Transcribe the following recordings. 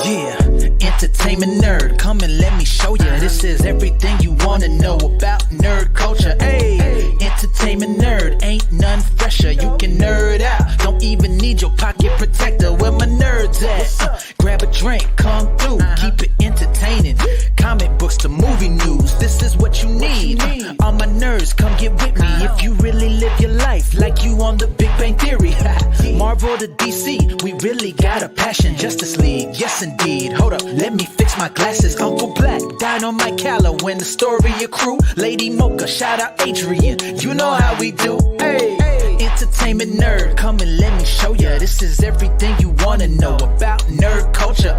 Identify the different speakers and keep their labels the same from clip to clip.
Speaker 1: Yeah, entertainment nerd, come and let me show ya. This is everything you wanna know about nerd culture. Hey, entertainment nerd, ain't none fresher. You can nerd out, don't even need your pocket protector. Where my nerds at? Grab a drink, come through, keep it entertaining. Comic books to movie news, this is what you need. All my nerds, come get with me if you really live your life like you on the Big Bang Theory. Marvel to DC, we really got a passion. Justice League, yes indeed. Hold up, let me fix my glasses. Uncle Black, Dynamite Calla, when the story accrue. Lady Mocha, shout out Adrian, you know how we do. Hey, entertainment nerd, come and let me show ya. This is everything you wanna know about nerd culture.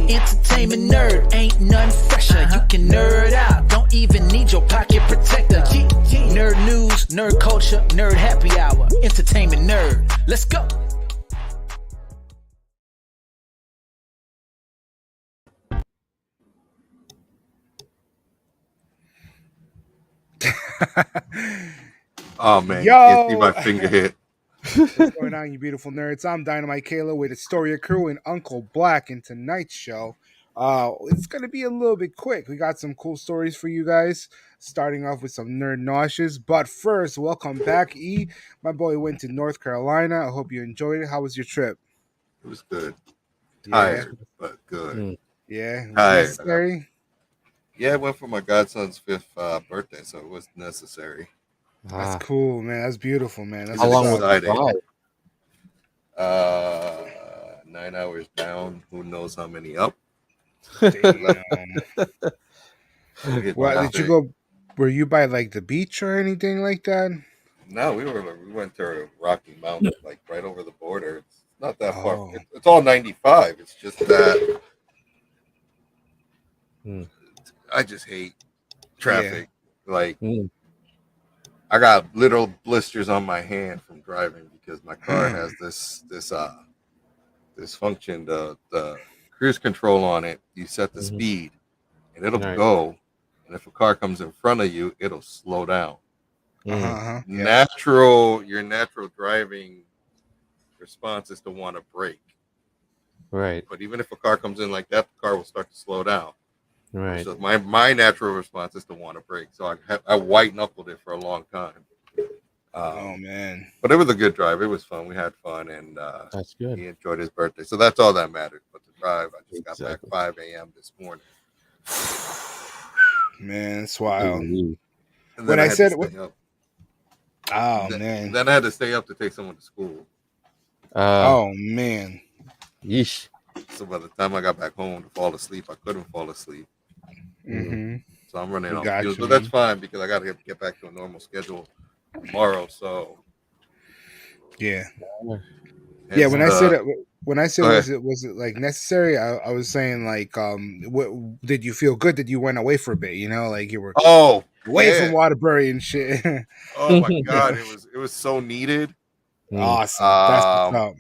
Speaker 1: Entertainment nerd, ain't none fresher. You can nerd out, don't even need your pocket protector. Nerd news, nerd culture, nerd happy hour. Entertainment nerd, let's go.
Speaker 2: Oh man,
Speaker 3: Yo!
Speaker 2: can't see my finger hit.
Speaker 3: What's going on, you beautiful nerds? I'm Dynamite Kayla with Astoria Crew and Uncle Black, and tonight's show, it's gonna be a little bit quick. We got some cool stories for you guys, starting off with some nerd nauseous. But first, welcome back, E. My boy went to North Carolina. I hope you enjoyed it. How was your trip?
Speaker 2: It was good.
Speaker 3: Yeah.
Speaker 2: Tired, but good.
Speaker 3: Yeah, it was
Speaker 2: Tired.
Speaker 3: necessary.
Speaker 2: Yeah, I went for my godson's 5th birthday, so it was necessary.
Speaker 3: That's cool, man. That's beautiful, man. That's
Speaker 2: How long
Speaker 3: what's
Speaker 2: was
Speaker 3: up.
Speaker 2: the drive? 9 hours down. Who knows how many up?
Speaker 3: Damn. What did you go? Were you by like the beach or anything like that?
Speaker 2: No, we went to Rocky Mountain, like right over the border. It's not that far.
Speaker 3: Oh.
Speaker 2: It's all 95. It's just that I just hate traffic. Yeah. Like I got little blisters on my hand from driving because my car has this function, the cruise control on it. You set the speed and it'll go, and if a car comes in front of you, it'll slow down. Your natural driving response is to want to brake,
Speaker 4: right?
Speaker 2: But even if a car comes in like that, the car will start to slow down,
Speaker 4: right?
Speaker 2: So my natural response is to want to brake. So I white knuckled it for a long time.
Speaker 3: Oh man!
Speaker 2: But it was a good drive. It was fun. We had fun, and
Speaker 4: that's good.
Speaker 2: He enjoyed his birthday, so that's all that mattered. But the drive, I just got back 5 a.m. this morning.
Speaker 3: Man, it's wild.
Speaker 2: And
Speaker 3: when I said,
Speaker 2: man, then I had to stay up to take someone to school.
Speaker 3: Oh man,
Speaker 4: yeesh.
Speaker 2: So by the time I got back home to fall asleep, I couldn't fall asleep. So I'm running on fuel, but that's fine because I got to get back to a normal schedule tomorrow. So
Speaker 3: yeah. When I said was it like necessary? I was saying like what did you feel good that you went away for a bit? You know, like you were away from Waterbury and shit.
Speaker 2: Oh my god, it was so needed.
Speaker 3: Awesome. That's what's up.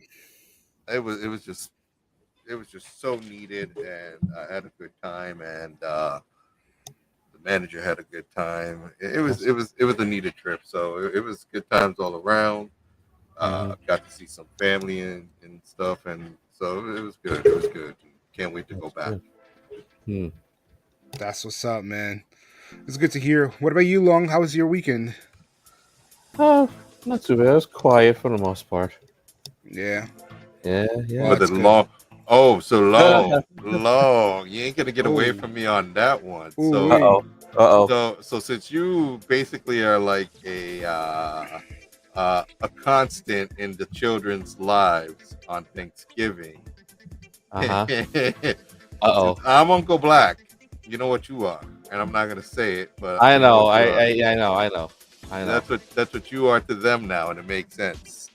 Speaker 2: It was just so needed, and I had a good time, and the manager had a good time. It was a needed trip, so it was good times all around. Got to see some family and stuff, and so it was good. It was good. Can't wait to go back.
Speaker 3: That's what's up, man. It's good to hear. What about you, Long? How was your weekend?
Speaker 4: Oh, not too bad. It was quiet for the most part.
Speaker 3: Yeah.
Speaker 2: But the long. Oh, so long. You ain't gonna get away from me on that one. So, So since you basically are like a constant in the children's lives on Thanksgiving. I'm Uncle Black. You know what you are, and I'm not gonna say it, but
Speaker 4: I know. I know.
Speaker 2: That's what you are to them now, and it makes sense.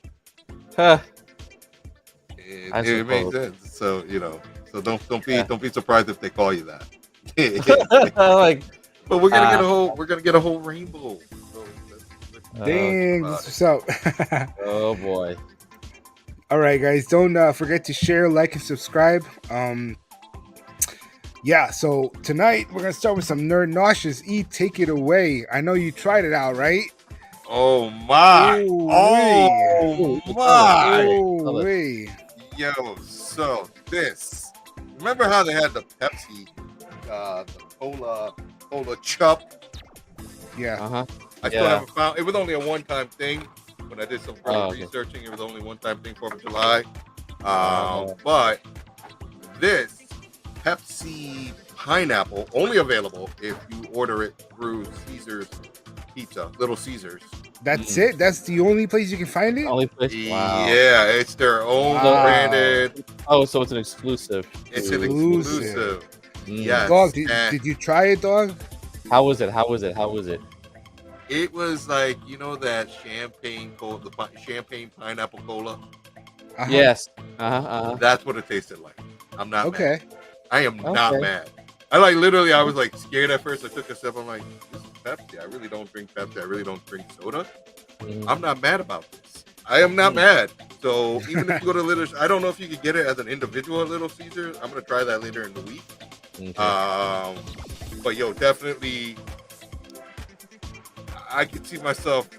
Speaker 2: It makes sense. So so don't be surprised if they call you that. But we're gonna get a whole rainbow. So
Speaker 3: dang, what's up?
Speaker 4: Oh boy.
Speaker 3: All right, guys, don't forget to share, like, and subscribe. So tonight we're gonna start with some nerd nauseous. E, take it away. I know you tried it out, right?
Speaker 2: Oh my! Oh my!
Speaker 3: Oh,
Speaker 2: Yo, so this Remember how they had the Pepsi, the cola chup?
Speaker 3: Yeah.
Speaker 4: Uh huh.
Speaker 2: I still
Speaker 4: Yeah.
Speaker 2: haven't found. It was only a one-time thing. When I did some
Speaker 4: Okay.
Speaker 2: researching, it was only one-time thing, 4th of July. But this Pepsi pineapple only available if you order it through Caesar's Pizza, Little Caesars.
Speaker 3: That's it. That's the only place you can find it.
Speaker 4: Only place. Wow.
Speaker 2: Yeah, it's their own
Speaker 3: Wow.
Speaker 2: branded.
Speaker 4: Oh, so it's an exclusive.
Speaker 2: It's an
Speaker 3: Exclusive.
Speaker 2: exclusive.
Speaker 4: Mm.
Speaker 2: Yes.
Speaker 3: Dog,
Speaker 2: and
Speaker 3: did you try it, dog?
Speaker 4: How was it? How was it? How was it?
Speaker 2: it was like, you know, that champagne cola, the champagne pineapple cola.
Speaker 3: Uh-huh.
Speaker 4: Yes. Uh-huh.
Speaker 2: That's what it tasted like. I'm not
Speaker 3: Okay.
Speaker 2: mad. I am not
Speaker 4: Okay.
Speaker 2: mad. I like literally, I was like scared at first. I took a sip. I'm like, this is Pepsi. I really don't drink Pepsi. I really don't drink soda.
Speaker 4: Mm.
Speaker 2: I'm not mad about this. I am not mad. So even if you go to Little, I don't know if you could get it as an individual at Little Caesars. I'm gonna try that later in the week.
Speaker 4: Okay.
Speaker 2: But yo, definitely, I could see myself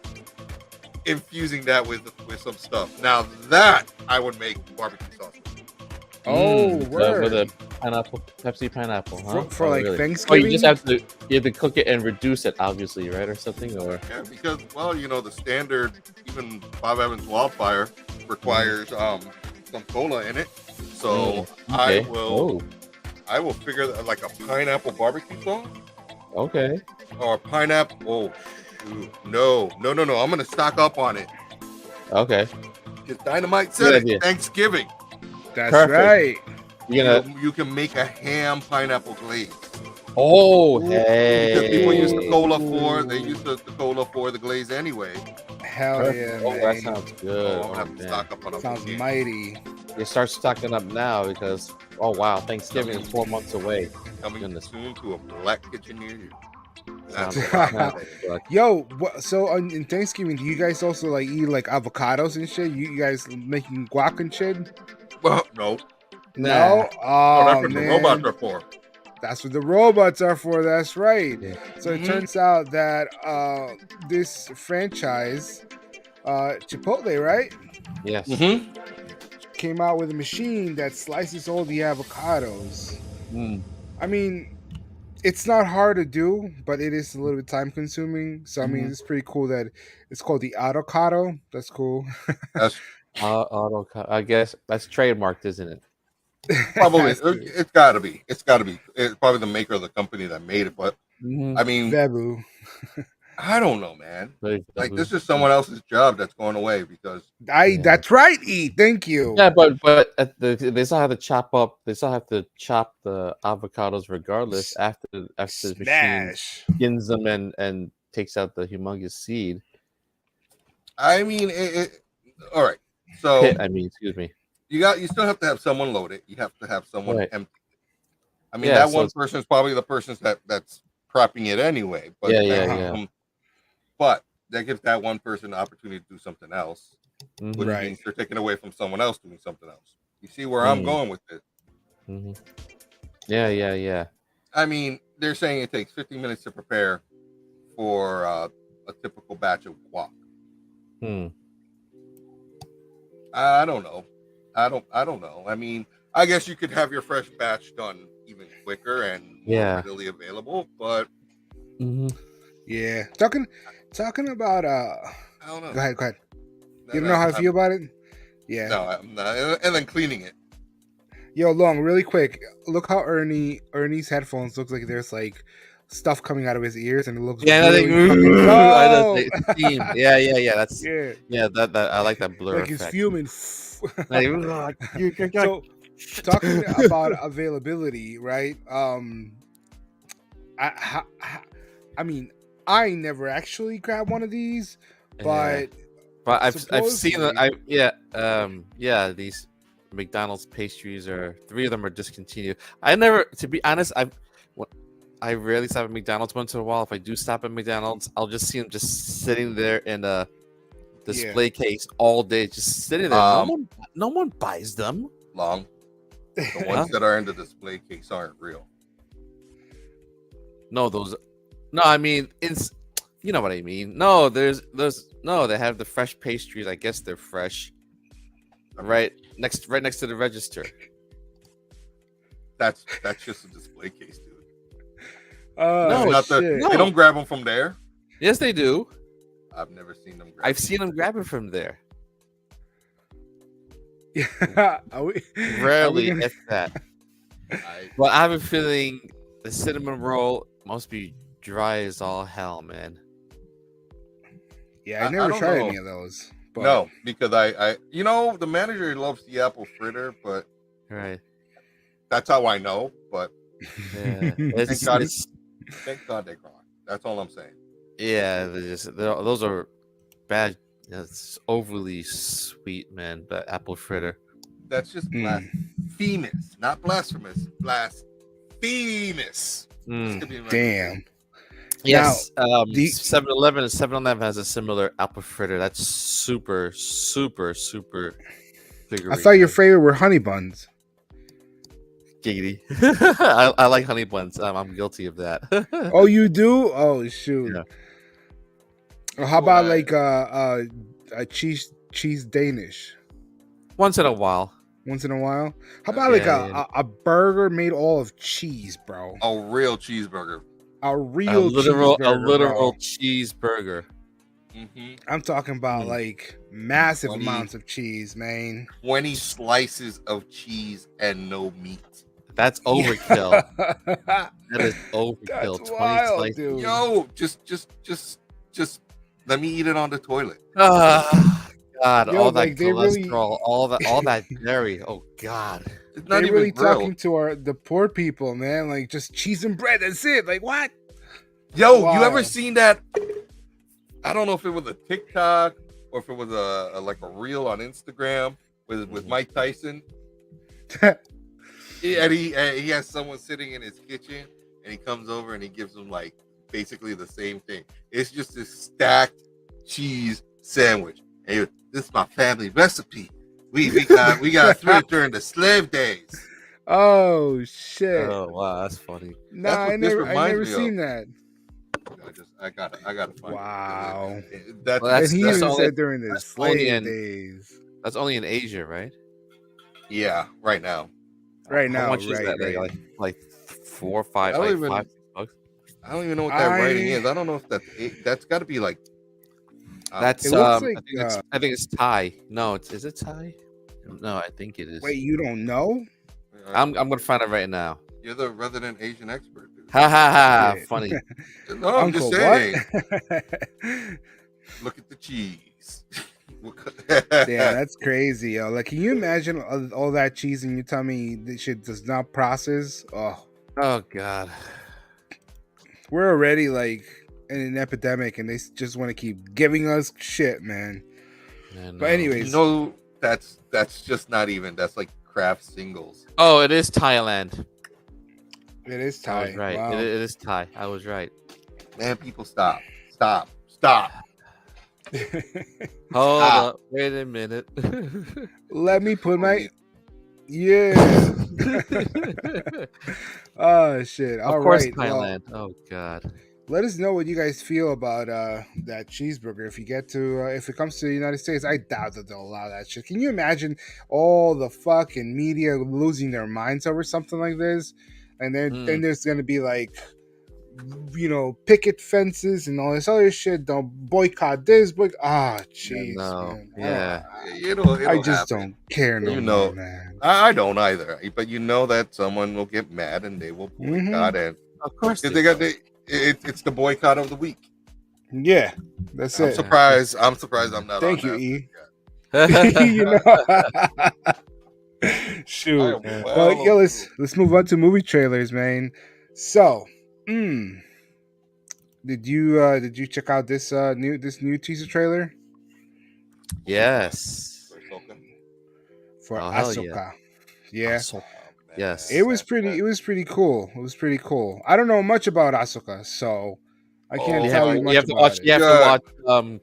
Speaker 2: infusing that with some stuff. Now that I would make barbecue sauce.
Speaker 3: Oh,
Speaker 4: With
Speaker 3: word.
Speaker 4: a pineapple, Pepsi pineapple, huh?
Speaker 3: For
Speaker 4: Oh,
Speaker 3: like
Speaker 4: really? Oh,
Speaker 3: Thanksgiving.
Speaker 4: you just have to cook it and reduce it, obviously, right, or something, or
Speaker 2: Yeah, because well, you know, the standard even Bob Evans Wildfire requires some cola in it. So
Speaker 4: okay.
Speaker 2: I will figure that like a pineapple barbecue sauce
Speaker 4: Okay.
Speaker 2: or pineapple. Oh, shoot. No. I'm gonna stock up on it.
Speaker 4: Okay.
Speaker 2: Because Dynamite said
Speaker 4: Good
Speaker 2: it.
Speaker 4: idea.
Speaker 2: Thanksgiving.
Speaker 3: That's
Speaker 4: Perfect.
Speaker 3: right.
Speaker 4: You're gonna.
Speaker 2: You can make a ham pineapple glaze.
Speaker 4: Oh,
Speaker 2: Because
Speaker 4: hey.
Speaker 2: people use the cola for the glaze anyway.
Speaker 3: Hell
Speaker 4: Perfect.
Speaker 3: yeah,
Speaker 4: Oh,
Speaker 3: man.
Speaker 4: that sounds good.
Speaker 2: So I'm gonna have to
Speaker 4: man.
Speaker 2: stock up on
Speaker 3: Sounds
Speaker 2: them.
Speaker 3: mighty.
Speaker 4: You start stocking up now because Thanksgiving is 4 months away.
Speaker 2: Coming
Speaker 4: Goodness.
Speaker 2: soon to a black kitchen near you.
Speaker 4: Sounds
Speaker 2: That's
Speaker 4: like-
Speaker 3: Yo, so in Thanksgiving, do you guys also like eat like avocados and shit? You guys making guac and shit?
Speaker 2: well, no.
Speaker 3: No.
Speaker 2: Oh,
Speaker 3: Oh,
Speaker 2: that's what the
Speaker 3: man.
Speaker 2: robots are for.
Speaker 3: That's what the robots are for. That's right.
Speaker 4: Yeah.
Speaker 3: So it
Speaker 2: Mhm.
Speaker 3: turns out that this franchise, Chipotle, right,
Speaker 4: Yes.
Speaker 2: Mm-hmm.
Speaker 3: came out with a machine that slices all the avocados.
Speaker 4: Mm.
Speaker 3: I mean, it's not hard to do, but it is a little bit time consuming. So I mean,
Speaker 4: Mhm.
Speaker 3: it's pretty cool that it's called the avocado. That's cool.
Speaker 2: That's
Speaker 4: I guess that's trademarked, isn't it?
Speaker 2: probably
Speaker 3: Has to.
Speaker 2: it's got to be. It's got to be. It's probably the maker of the company that made it. But I mean,
Speaker 3: Babu.
Speaker 2: I don't know, man.
Speaker 4: Like
Speaker 2: Like this is someone else's job that's going away because
Speaker 4: Yeah.
Speaker 3: That's right, E. Thank you.
Speaker 4: Yeah, but they still have to chop up. They still have to chop the avocados regardless after the machine
Speaker 3: Smash.
Speaker 4: skins them and takes out the humongous seed.
Speaker 2: I mean, all right. So
Speaker 4: Pit, I mean, excuse me.
Speaker 2: you still have to have someone load it. You have to have someone
Speaker 4: Right.
Speaker 2: empty. I mean,
Speaker 4: Yeah,
Speaker 2: that
Speaker 4: so
Speaker 2: one
Speaker 4: it's-
Speaker 2: person is probably the person that's prepping it anyway. But
Speaker 4: Yeah.
Speaker 2: But that gives that one person the opportunity to do something else,
Speaker 4: Mhm,
Speaker 2: which
Speaker 3: Right.
Speaker 2: means they're taking away from someone else doing something else. You see where I'm
Speaker 4: Mm.
Speaker 2: going with it?
Speaker 4: mhm. Yeah.
Speaker 2: I mean, they're saying it takes 15 minutes to prepare for a typical batch of guac.
Speaker 4: Hmm.
Speaker 2: I don't know. I don't know. I mean, I guess you could have your fresh batch done even quicker and more
Speaker 4: Yeah.
Speaker 2: readily available, but
Speaker 4: Mhm.
Speaker 3: Yeah. Talking about
Speaker 2: I don't know.
Speaker 3: Go ahead. You don't know how I feel about it? Yeah.
Speaker 2: No, I'm not. And then cleaning it.
Speaker 3: Yo, Long, really quick. Look how Ernie's headphones look like there's like stuff coming out of his ears, and it looks
Speaker 4: Yeah,
Speaker 3: really fucking
Speaker 4: I know,
Speaker 3: dope.
Speaker 4: it's steam. Yeah. That's
Speaker 3: Yeah,
Speaker 4: that I like that blur
Speaker 3: like he's
Speaker 4: effect.
Speaker 3: fuming.
Speaker 4: Like,
Speaker 3: So, talking about availability, right? I mean, I never actually grabbed one of these, but
Speaker 4: But I've seen
Speaker 3: supposedly-
Speaker 4: these McDonald's pastries are 3 of them are discontinued. I never, to be honest, I rarely stop at McDonald's once in a while. If I do stop at McDonald's, I'll just see them just sitting there in a display case all day, just sitting there. No one buys them.
Speaker 2: Long. The ones that are in the display case aren't real.
Speaker 4: No, I mean, you know what I mean. No, they have the fresh pastries. I guess they're fresh. Right next to the register.
Speaker 2: That's just a display case, dude.
Speaker 3: Oh
Speaker 4: No,
Speaker 3: shit!
Speaker 4: no.
Speaker 2: They don't grab them from there.
Speaker 4: Yes, they do.
Speaker 2: I've never seen them grab.
Speaker 4: I've seen them grab it from there.
Speaker 3: Yeah. Are we
Speaker 4: Rarely,
Speaker 3: gonna-
Speaker 4: if that.
Speaker 2: I,
Speaker 4: Well, I have a feeling the cinnamon roll must be dry as all hell, man.
Speaker 3: Yeah, I
Speaker 2: I
Speaker 3: never
Speaker 2: don't
Speaker 3: tried
Speaker 2: know.
Speaker 3: any of those. But
Speaker 2: no, because I, the manager loves the apple fritter, but
Speaker 4: Right.
Speaker 2: that's how I know. But
Speaker 4: Yeah.
Speaker 2: Thank God. thank God they're gone. That's all I'm saying.
Speaker 4: Yeah, those are bad. It's overly sweet, man. But apple fritter.
Speaker 2: That's just
Speaker 3: Mm.
Speaker 2: blasphemous, not blasphemous. Blasphemous.
Speaker 4: Mm.
Speaker 2: Could be my-
Speaker 3: Damn.
Speaker 4: Yes,
Speaker 3: the-
Speaker 4: 7-Eleven and 7-Eleven has a similar apple fritter. That's super, super, super sugary.
Speaker 3: I thought your favorite were honey buns.
Speaker 4: Giggity. I like honey buns. I'm guilty of that.
Speaker 3: Oh, you do? Oh shoot.
Speaker 4: Yeah.
Speaker 3: Or how about
Speaker 2: What?
Speaker 3: like a cheese Danish
Speaker 4: Once in a while.
Speaker 3: once in a while? How about like
Speaker 4: Yeah.
Speaker 3: a burger made all of cheese, bro?
Speaker 2: A real cheeseburger.
Speaker 3: A real
Speaker 4: A literal
Speaker 3: cheeseburger, bro.
Speaker 4: cheeseburger.
Speaker 2: Mm-hmm.
Speaker 3: I'm talking about
Speaker 4: Mm.
Speaker 3: like massive
Speaker 2: 20.
Speaker 3: amounts of cheese, man.
Speaker 2: 20 slices of cheese and no meat.
Speaker 4: That's overkill. That is overkill.
Speaker 3: That's
Speaker 4: 20
Speaker 3: wild,
Speaker 4: slices.
Speaker 3: dude.
Speaker 2: Yo, just let me eat it on the toilet.
Speaker 4: Ah, God,
Speaker 3: Yo,
Speaker 4: all that
Speaker 3: like, they really-
Speaker 4: cholesterol, all that dairy. Oh God.
Speaker 2: It's not
Speaker 3: They're
Speaker 2: even
Speaker 3: really
Speaker 2: grilled.
Speaker 3: talking to the poor people, man. Like just cheese and bread. That's it. Like what?
Speaker 2: Yo,
Speaker 3: Wow.
Speaker 2: you ever seen that? I don't know if it was a TikTok or if it was a like a reel on Instagram with Mike Tyson. And he has someone sitting in his kitchen, and he comes over and he gives him like basically the same thing. It's just this stacked cheese sandwich. And he goes, this is my family recipe. We got through it during the slave days.
Speaker 3: Oh shit!
Speaker 4: Oh wow, that's funny.
Speaker 3: Nah,
Speaker 2: That's what
Speaker 3: I
Speaker 2: this
Speaker 3: never
Speaker 2: reminds me
Speaker 3: seen
Speaker 2: of.
Speaker 3: that.
Speaker 2: I gotta find
Speaker 3: Wow.
Speaker 2: it. That's,
Speaker 4: Well,
Speaker 3: And he
Speaker 4: that's
Speaker 3: even
Speaker 4: only-
Speaker 3: said during the
Speaker 4: that's only
Speaker 3: slave
Speaker 4: in-
Speaker 3: days.
Speaker 4: That's only in Asia, right?
Speaker 2: yeah, right now.
Speaker 3: Right
Speaker 4: How
Speaker 3: now,
Speaker 4: much is
Speaker 3: right,
Speaker 4: that?
Speaker 3: right.
Speaker 4: Like 4 or 5,
Speaker 2: I don't
Speaker 4: like
Speaker 2: even-
Speaker 4: 5 bucks.
Speaker 2: I don't even know what that writing is. I don't know if that's got to be like.
Speaker 4: That's
Speaker 3: It looks
Speaker 4: I
Speaker 3: like,
Speaker 4: think it's Thai. No, is it Thai? No, I think it is.
Speaker 3: Wait, you don't know?
Speaker 4: I'm gonna find it right now.
Speaker 2: You're the resident Asian expert, dude.
Speaker 4: Ha ha ha!
Speaker 3: Shit.
Speaker 4: Funny.
Speaker 2: No, I'm
Speaker 3: Uncle,
Speaker 2: just saying.
Speaker 3: what?
Speaker 2: Look at the cheese.
Speaker 3: Yeah, that's crazy, yo. Like, can you imagine all that cheese in your tummy? This shit does not process. Oh,
Speaker 4: Oh God.
Speaker 3: we're already like in an epidemic, and they just want to keep giving us shit, man.
Speaker 4: Yeah, no.
Speaker 3: But anyways,
Speaker 2: No, that's just not even. That's like craft singles.
Speaker 4: Oh, it is Thailand.
Speaker 3: it is
Speaker 4: I
Speaker 3: Thai.
Speaker 4: was right.
Speaker 3: Wow.
Speaker 4: It is Thai. I was right.
Speaker 2: Man, people, stop.
Speaker 4: Hold
Speaker 2: Ah.
Speaker 4: up. Wait a minute.
Speaker 3: Let me put my yeah. Oh shit! All
Speaker 4: of course,
Speaker 3: right. Well,
Speaker 4: Thailand. Oh God.
Speaker 3: let us know what you guys feel about that cheeseburger. If you get to, if it comes to the United States, I doubt that they'll allow that shit. Can you imagine all the fucking media losing their minds over something like this? And then there's gonna be like, you know, picket fences and all this other shit. Don't boycott this, jeez,
Speaker 4: no.
Speaker 3: man.
Speaker 4: Yeah.
Speaker 2: It'll
Speaker 3: I just
Speaker 2: happen.
Speaker 3: don't care no
Speaker 2: You
Speaker 3: more,
Speaker 2: know.
Speaker 3: man.
Speaker 2: I don't either. But you know that someone will get mad and they will
Speaker 3: Mm-hmm.
Speaker 2: boycott it.
Speaker 4: Of course.
Speaker 2: Because they got it's the boycott of the week.
Speaker 3: Yeah, that's
Speaker 2: I'm
Speaker 3: it.
Speaker 2: surprised. I'm surprised I'm not.
Speaker 3: Thank
Speaker 2: on
Speaker 3: you,
Speaker 2: that.
Speaker 3: E. You know. Shoot.
Speaker 2: I am
Speaker 4: Yeah.
Speaker 3: Well, yo, let's move on to movie trailers, man. So, did you check out this new teaser trailer
Speaker 4: Yes.
Speaker 3: for
Speaker 4: Oh, hell
Speaker 3: Asoka? Yeah.
Speaker 4: Asoka. Yes.
Speaker 3: It was pretty cool. It was pretty cool. I don't know much about Asoka, so I can't
Speaker 2: Oh,
Speaker 3: tell you
Speaker 4: You
Speaker 3: much
Speaker 4: have to
Speaker 3: about
Speaker 4: watch.
Speaker 3: it.
Speaker 4: You have
Speaker 2: Yeah.
Speaker 4: to watch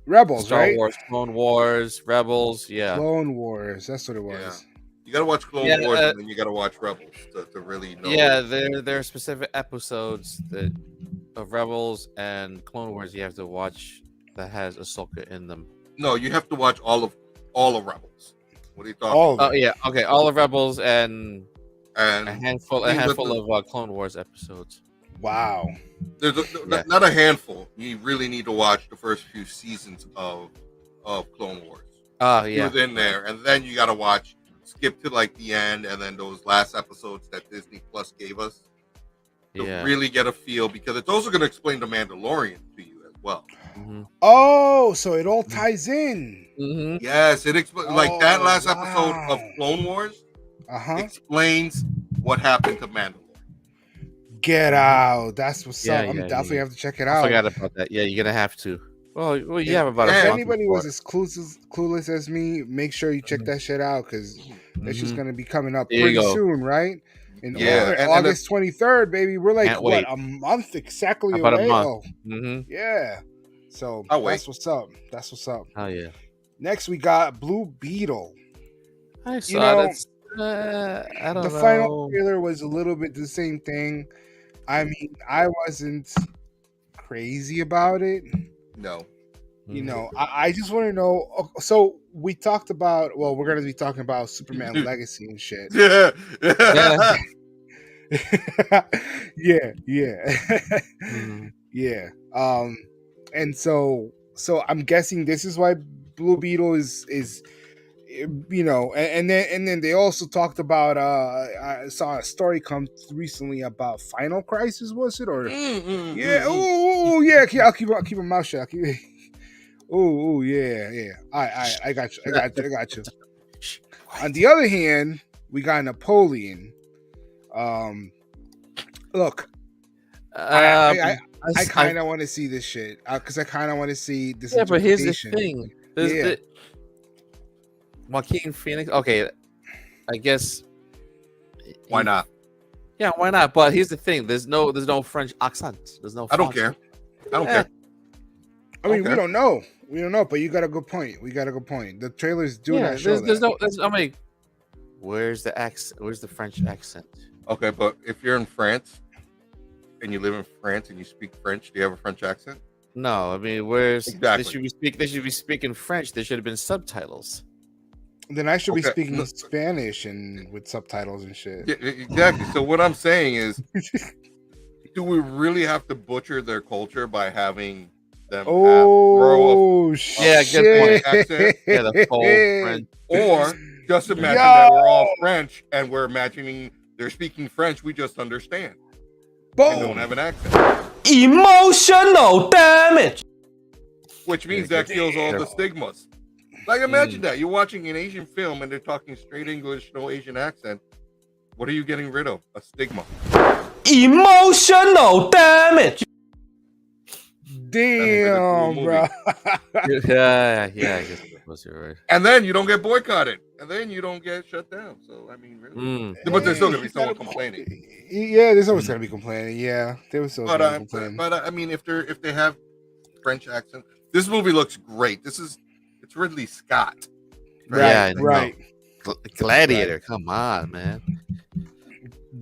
Speaker 3: Rebels,
Speaker 4: Star
Speaker 3: right?
Speaker 4: Wars, Clone Wars, Rebels. Yeah.
Speaker 3: Clone Wars. That's what it was.
Speaker 2: You gotta watch Clone
Speaker 4: Yeah,
Speaker 2: Wars and then you gotta watch Rebels to really know.
Speaker 4: Yeah, there are specific episodes of Rebels and Clone Wars you have to watch that has Ahsoka in them.
Speaker 2: No, you have to watch all of Rebels. What are you talking?
Speaker 3: All of
Speaker 4: Oh
Speaker 3: it.
Speaker 4: yeah, okay. All of Rebels and
Speaker 2: And
Speaker 4: A handful of Clone Wars episodes.
Speaker 3: Wow.
Speaker 2: There's not a handful. You really need to watch the first few seasons of Clone Wars.
Speaker 4: Oh yeah.
Speaker 2: Within there, and then you got to skip to like the end, and then those last episodes that Disney Plus gave us to really get a feel, because it's also going to explain the Mandalorian to you as well.
Speaker 4: Mm-hmm.
Speaker 3: Oh, so it all ties in.
Speaker 4: Mm-hmm.
Speaker 2: Yes, it explains like that last episode of Clone Wars explains what happened to Mandalorian.
Speaker 3: Get out. That's what's up. I'm definitely have to check it out.
Speaker 4: I forgot about that. Yeah, you're gonna have to. Well, you have about.
Speaker 3: If anybody was as clueless as me, make sure you check that shit out, because that's just gonna be coming up pretty soon, right? August 23rd, baby. We're like a month exactly
Speaker 4: about
Speaker 3: away.
Speaker 4: A month. Mm-hmm.
Speaker 3: Yeah. So that's what's up. That's what's up.
Speaker 4: Oh yeah.
Speaker 3: Next we got Blue Beetle.
Speaker 4: I saw that. I don't know.
Speaker 3: The final trailer was a little bit the same thing. I mean, I wasn't crazy about it.
Speaker 2: No.
Speaker 3: You know, I just want to know. So we talked about. Well, we're going to be talking about Superman Legacy and shit.
Speaker 2: Yeah.
Speaker 3: Yeah. And so I'm guessing this is why Blue Beetle is you know, and then they also talked about I saw a story come recently about Final Crisis, was it? Or yeah, I'll keep my mouth shut. Yeah. I got you. On the other hand, we got Napoleon. Look, I kind of want to see this shit because I kind of want to see this.
Speaker 4: Yeah, but here's the thing. Joaquin Phoenix. Okay, I guess.
Speaker 2: Why not?
Speaker 4: Yeah, why not? But here's the thing: there's no French accent. There's no.
Speaker 2: I don't care.
Speaker 3: I mean, we don't know. But you got a good point. The trailers do not show that.
Speaker 4: I mean, where's the accent? Where's the French accent?
Speaker 2: Okay, but if you're in France and you live in France and you speak French, do you have a French accent?
Speaker 4: No, I mean, where's
Speaker 2: exactly?
Speaker 4: They should be speaking French. There should have been subtitles.
Speaker 3: Then I should be speaking Spanish and with subtitles and shit.
Speaker 2: Yeah, exactly. So what I'm saying is, do we really have to butcher their culture by having them throw
Speaker 3: shit.
Speaker 2: Good point. Accent?
Speaker 4: Yeah, the whole French.
Speaker 2: Or just imagine that we're all French and we're imagining they're speaking French. We just understand.
Speaker 3: Boom.
Speaker 2: And don't have an accent.
Speaker 5: Emotional damage.
Speaker 2: Which means that kills all the stigmas. Like, imagine that. You're watching an Asian film and they're talking straight English, no Asian accent. What are you getting rid of? A stigma.
Speaker 5: Emotional damage.
Speaker 3: Damn, bro.
Speaker 4: Yeah, I guess that was right.
Speaker 2: And then you don't get boycotted. And then you don't get shut down. So, I mean, really. But there's still going to be someone complaining.
Speaker 3: Yeah, there's always going to be complaining. Yeah, there was still complaining.
Speaker 2: But I mean, if they have French accent, this movie looks great. It's Ridley Scott.
Speaker 3: Right?
Speaker 4: Yeah,
Speaker 3: right.
Speaker 4: Gladiator, right. Come on, man.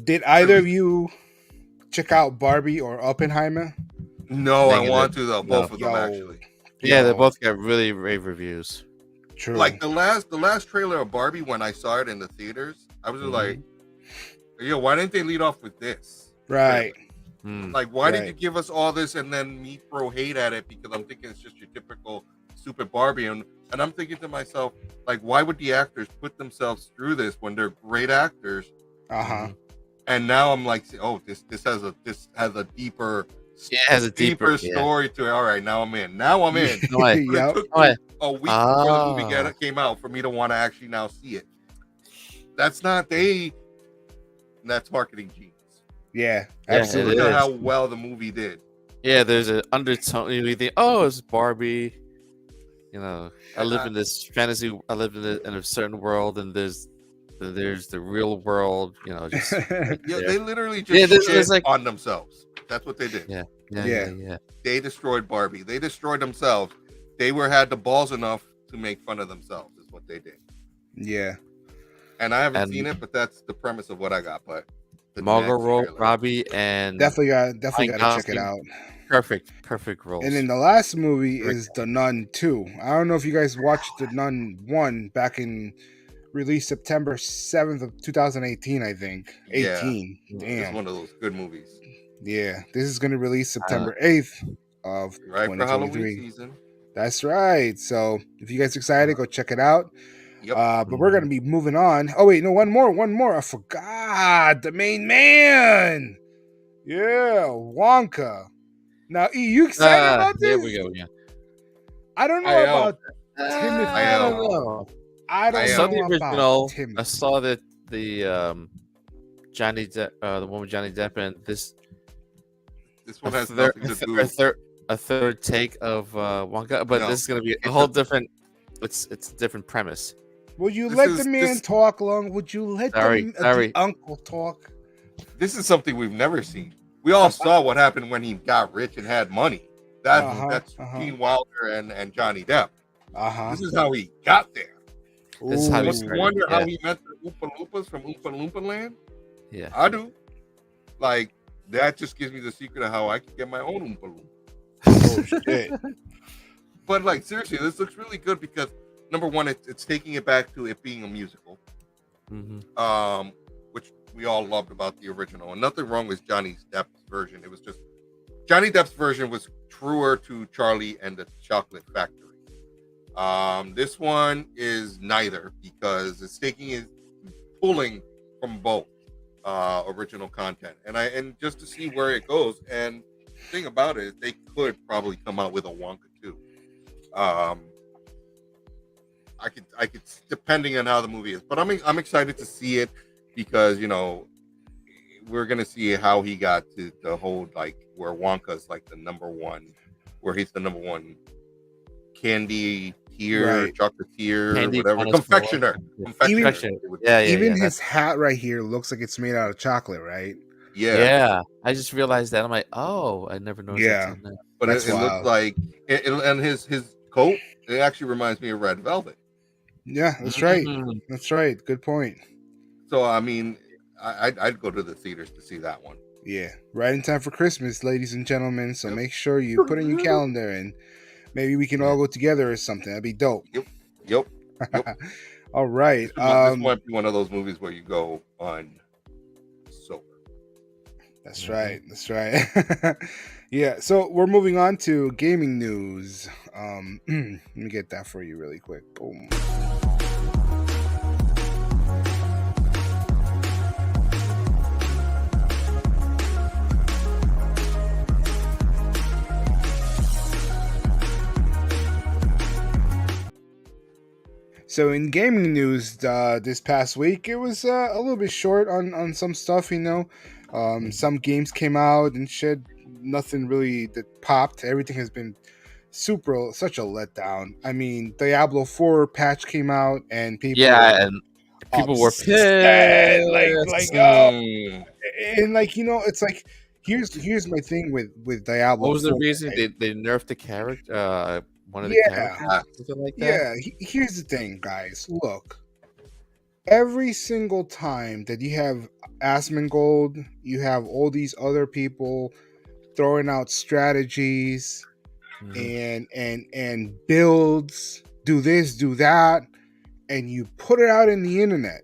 Speaker 3: Did either of you check out Barbie or Oppenheimer?
Speaker 2: No, I want to though. Both of them actually.
Speaker 4: Yeah, they both got really rave reviews.
Speaker 3: True.
Speaker 2: Like the last trailer of Barbie, when I saw it in the theaters, I was just like, "Yo, why didn't they lead off with this?"
Speaker 3: Right.
Speaker 2: Like, why did you give us all this and then me throw hate at it because I'm thinking it's just your typical stupid Barbie, and I'm thinking to myself, like, why would the actors put themselves through this when they're great actors? And now I'm like, oh, this has a deeper.
Speaker 4: Yeah, it has a deeper
Speaker 2: story to it. All right, now I'm in. It took a week before the movie came out for me to want to actually now see it. That's marketing genius.
Speaker 3: Yeah, absolutely.
Speaker 2: Look at how well the movie did.
Speaker 4: Yeah, there's an undertone. You think, oh, it's Barbie. You know, I live in this fantasy. I live in a certain world, and there's the real world. You know, just
Speaker 2: they literally just shit on themselves. That's what they did.
Speaker 4: Yeah.
Speaker 2: They destroyed Barbie. They destroyed themselves. They had the balls enough to make fun of themselves. Is what they did.
Speaker 3: Yeah.
Speaker 2: And I haven't seen it, but that's the premise of what I got. But
Speaker 4: Margot Robbie and
Speaker 3: definitely got to check it out.
Speaker 4: Perfect roles.
Speaker 3: And then the last movie is The Nun 2. I don't know if you guys watched The Nun 1 back in released September 7th of 2018, I think.
Speaker 2: Yeah.
Speaker 3: 18.
Speaker 2: It's
Speaker 3: Damn.
Speaker 2: one of those good movies.
Speaker 3: Yeah, this is going to release September 8th of
Speaker 2: Right for Halloween
Speaker 3: 2023.
Speaker 2: season.
Speaker 3: That's right. So if you guys excited, go check it out.
Speaker 2: Yep.
Speaker 3: But we're going to be moving on. Oh, wait, no, one more. I forgot the main man. Yeah, Wonka. Now, E, you excited about this?
Speaker 4: Here we go. Yeah.
Speaker 3: I don't know
Speaker 2: I am.
Speaker 3: about Timothy.
Speaker 2: I
Speaker 4: don't
Speaker 2: am.
Speaker 4: know.
Speaker 3: I don't
Speaker 2: I
Speaker 4: I
Speaker 3: know
Speaker 4: saw the
Speaker 3: about
Speaker 4: original.
Speaker 3: Timothy.
Speaker 4: I saw that the Johnny Depp, the one with Johnny Depp, and this
Speaker 2: This one has nothing to do.
Speaker 4: a third take of Wonka, but
Speaker 2: No,
Speaker 4: this is gonna be a
Speaker 2: it's
Speaker 4: whole
Speaker 2: a-
Speaker 4: different. It's a different premise.
Speaker 3: Would you
Speaker 2: This
Speaker 3: let
Speaker 2: is-
Speaker 3: the man
Speaker 2: this-
Speaker 3: talk long? Would you let
Speaker 4: Sorry.
Speaker 3: the uncle talk?
Speaker 2: This is something we've never seen. We all saw what happened when he got rich and had money. That's Gene Wilder and Johnny Depp. This is how he got there.
Speaker 4: This is how he
Speaker 3: Ooh.
Speaker 2: You
Speaker 4: started.
Speaker 2: wonder
Speaker 4: Yeah.
Speaker 2: how he met the Oompa Loompas from Oompa Loompa Land?
Speaker 4: Yeah.
Speaker 2: I do. Like, that just gives me the secret of how I can get my own Oompa Loompa.
Speaker 3: Oh shit!
Speaker 2: But, like, seriously, this looks really good because, number one, it's taking it back to it being a musical,
Speaker 4: Mm-hmm.
Speaker 2: which we all loved about the original. And nothing wrong with Johnny Depp's version. It was just Johnny Depp's version was truer to Charlie and the Chocolate Factory. This one is neither because it's pulling from both original content, and just to see where it goes. And the thing about it is they could probably come out with a Wonka too. I could depending on how the movie is, but I'm excited to see it because we're gonna see how he got to the whole like where Wonka's like the number one, where he's the number one candy tier,
Speaker 3: Right.
Speaker 2: chocolatier,
Speaker 4: Candy
Speaker 2: whatever,
Speaker 4: connoisseur.
Speaker 2: confectioner.
Speaker 4: Confectioner. Yeah.
Speaker 3: Even
Speaker 4: yeah.
Speaker 3: his hat right here looks like it's made out of chocolate, right?
Speaker 2: Yeah.
Speaker 4: I just realized that. I'm like, oh, I never noticed.
Speaker 3: Yeah.
Speaker 4: That's on there.
Speaker 2: But
Speaker 3: That's
Speaker 2: it looks
Speaker 3: wild.
Speaker 2: like, and his coat, it actually reminds me of Red Velvet.
Speaker 3: Yeah, that's right.
Speaker 4: Mhm.
Speaker 3: That's right. Good point.
Speaker 2: So I mean, I'd go to the theaters to see that one.
Speaker 3: Yeah, right in time for Christmas, ladies and gentlemen. So make sure you put in your calendar and maybe we can all go together or something. That'd be dope.
Speaker 2: Yep.
Speaker 3: All right.
Speaker 2: This might be one of those movies where you go on sober.
Speaker 3: That's right. That's right. Yeah. So we're moving on to gaming news. Let me get that for you really quick. Boom. So in gaming news, this past week it was a little bit short on some stuff. Some games came out and shit. Nothing really that popped. Everything has been such a letdown. I mean, Diablo 4 patch came out and people
Speaker 4: Yeah, and people were
Speaker 3: upset,
Speaker 4: pissed.
Speaker 3: it's like here's my thing with Diablo.
Speaker 4: What was the
Speaker 3: 4,
Speaker 4: reason
Speaker 3: right?
Speaker 4: they nerfed the character? One of the characters, something like that.
Speaker 3: Yeah, here's the thing, guys. Look, every single time that you have Asmongold, you have all these other people throwing out strategies
Speaker 4: Mhm.
Speaker 3: and builds, do this, do that, and you put it out in the internet.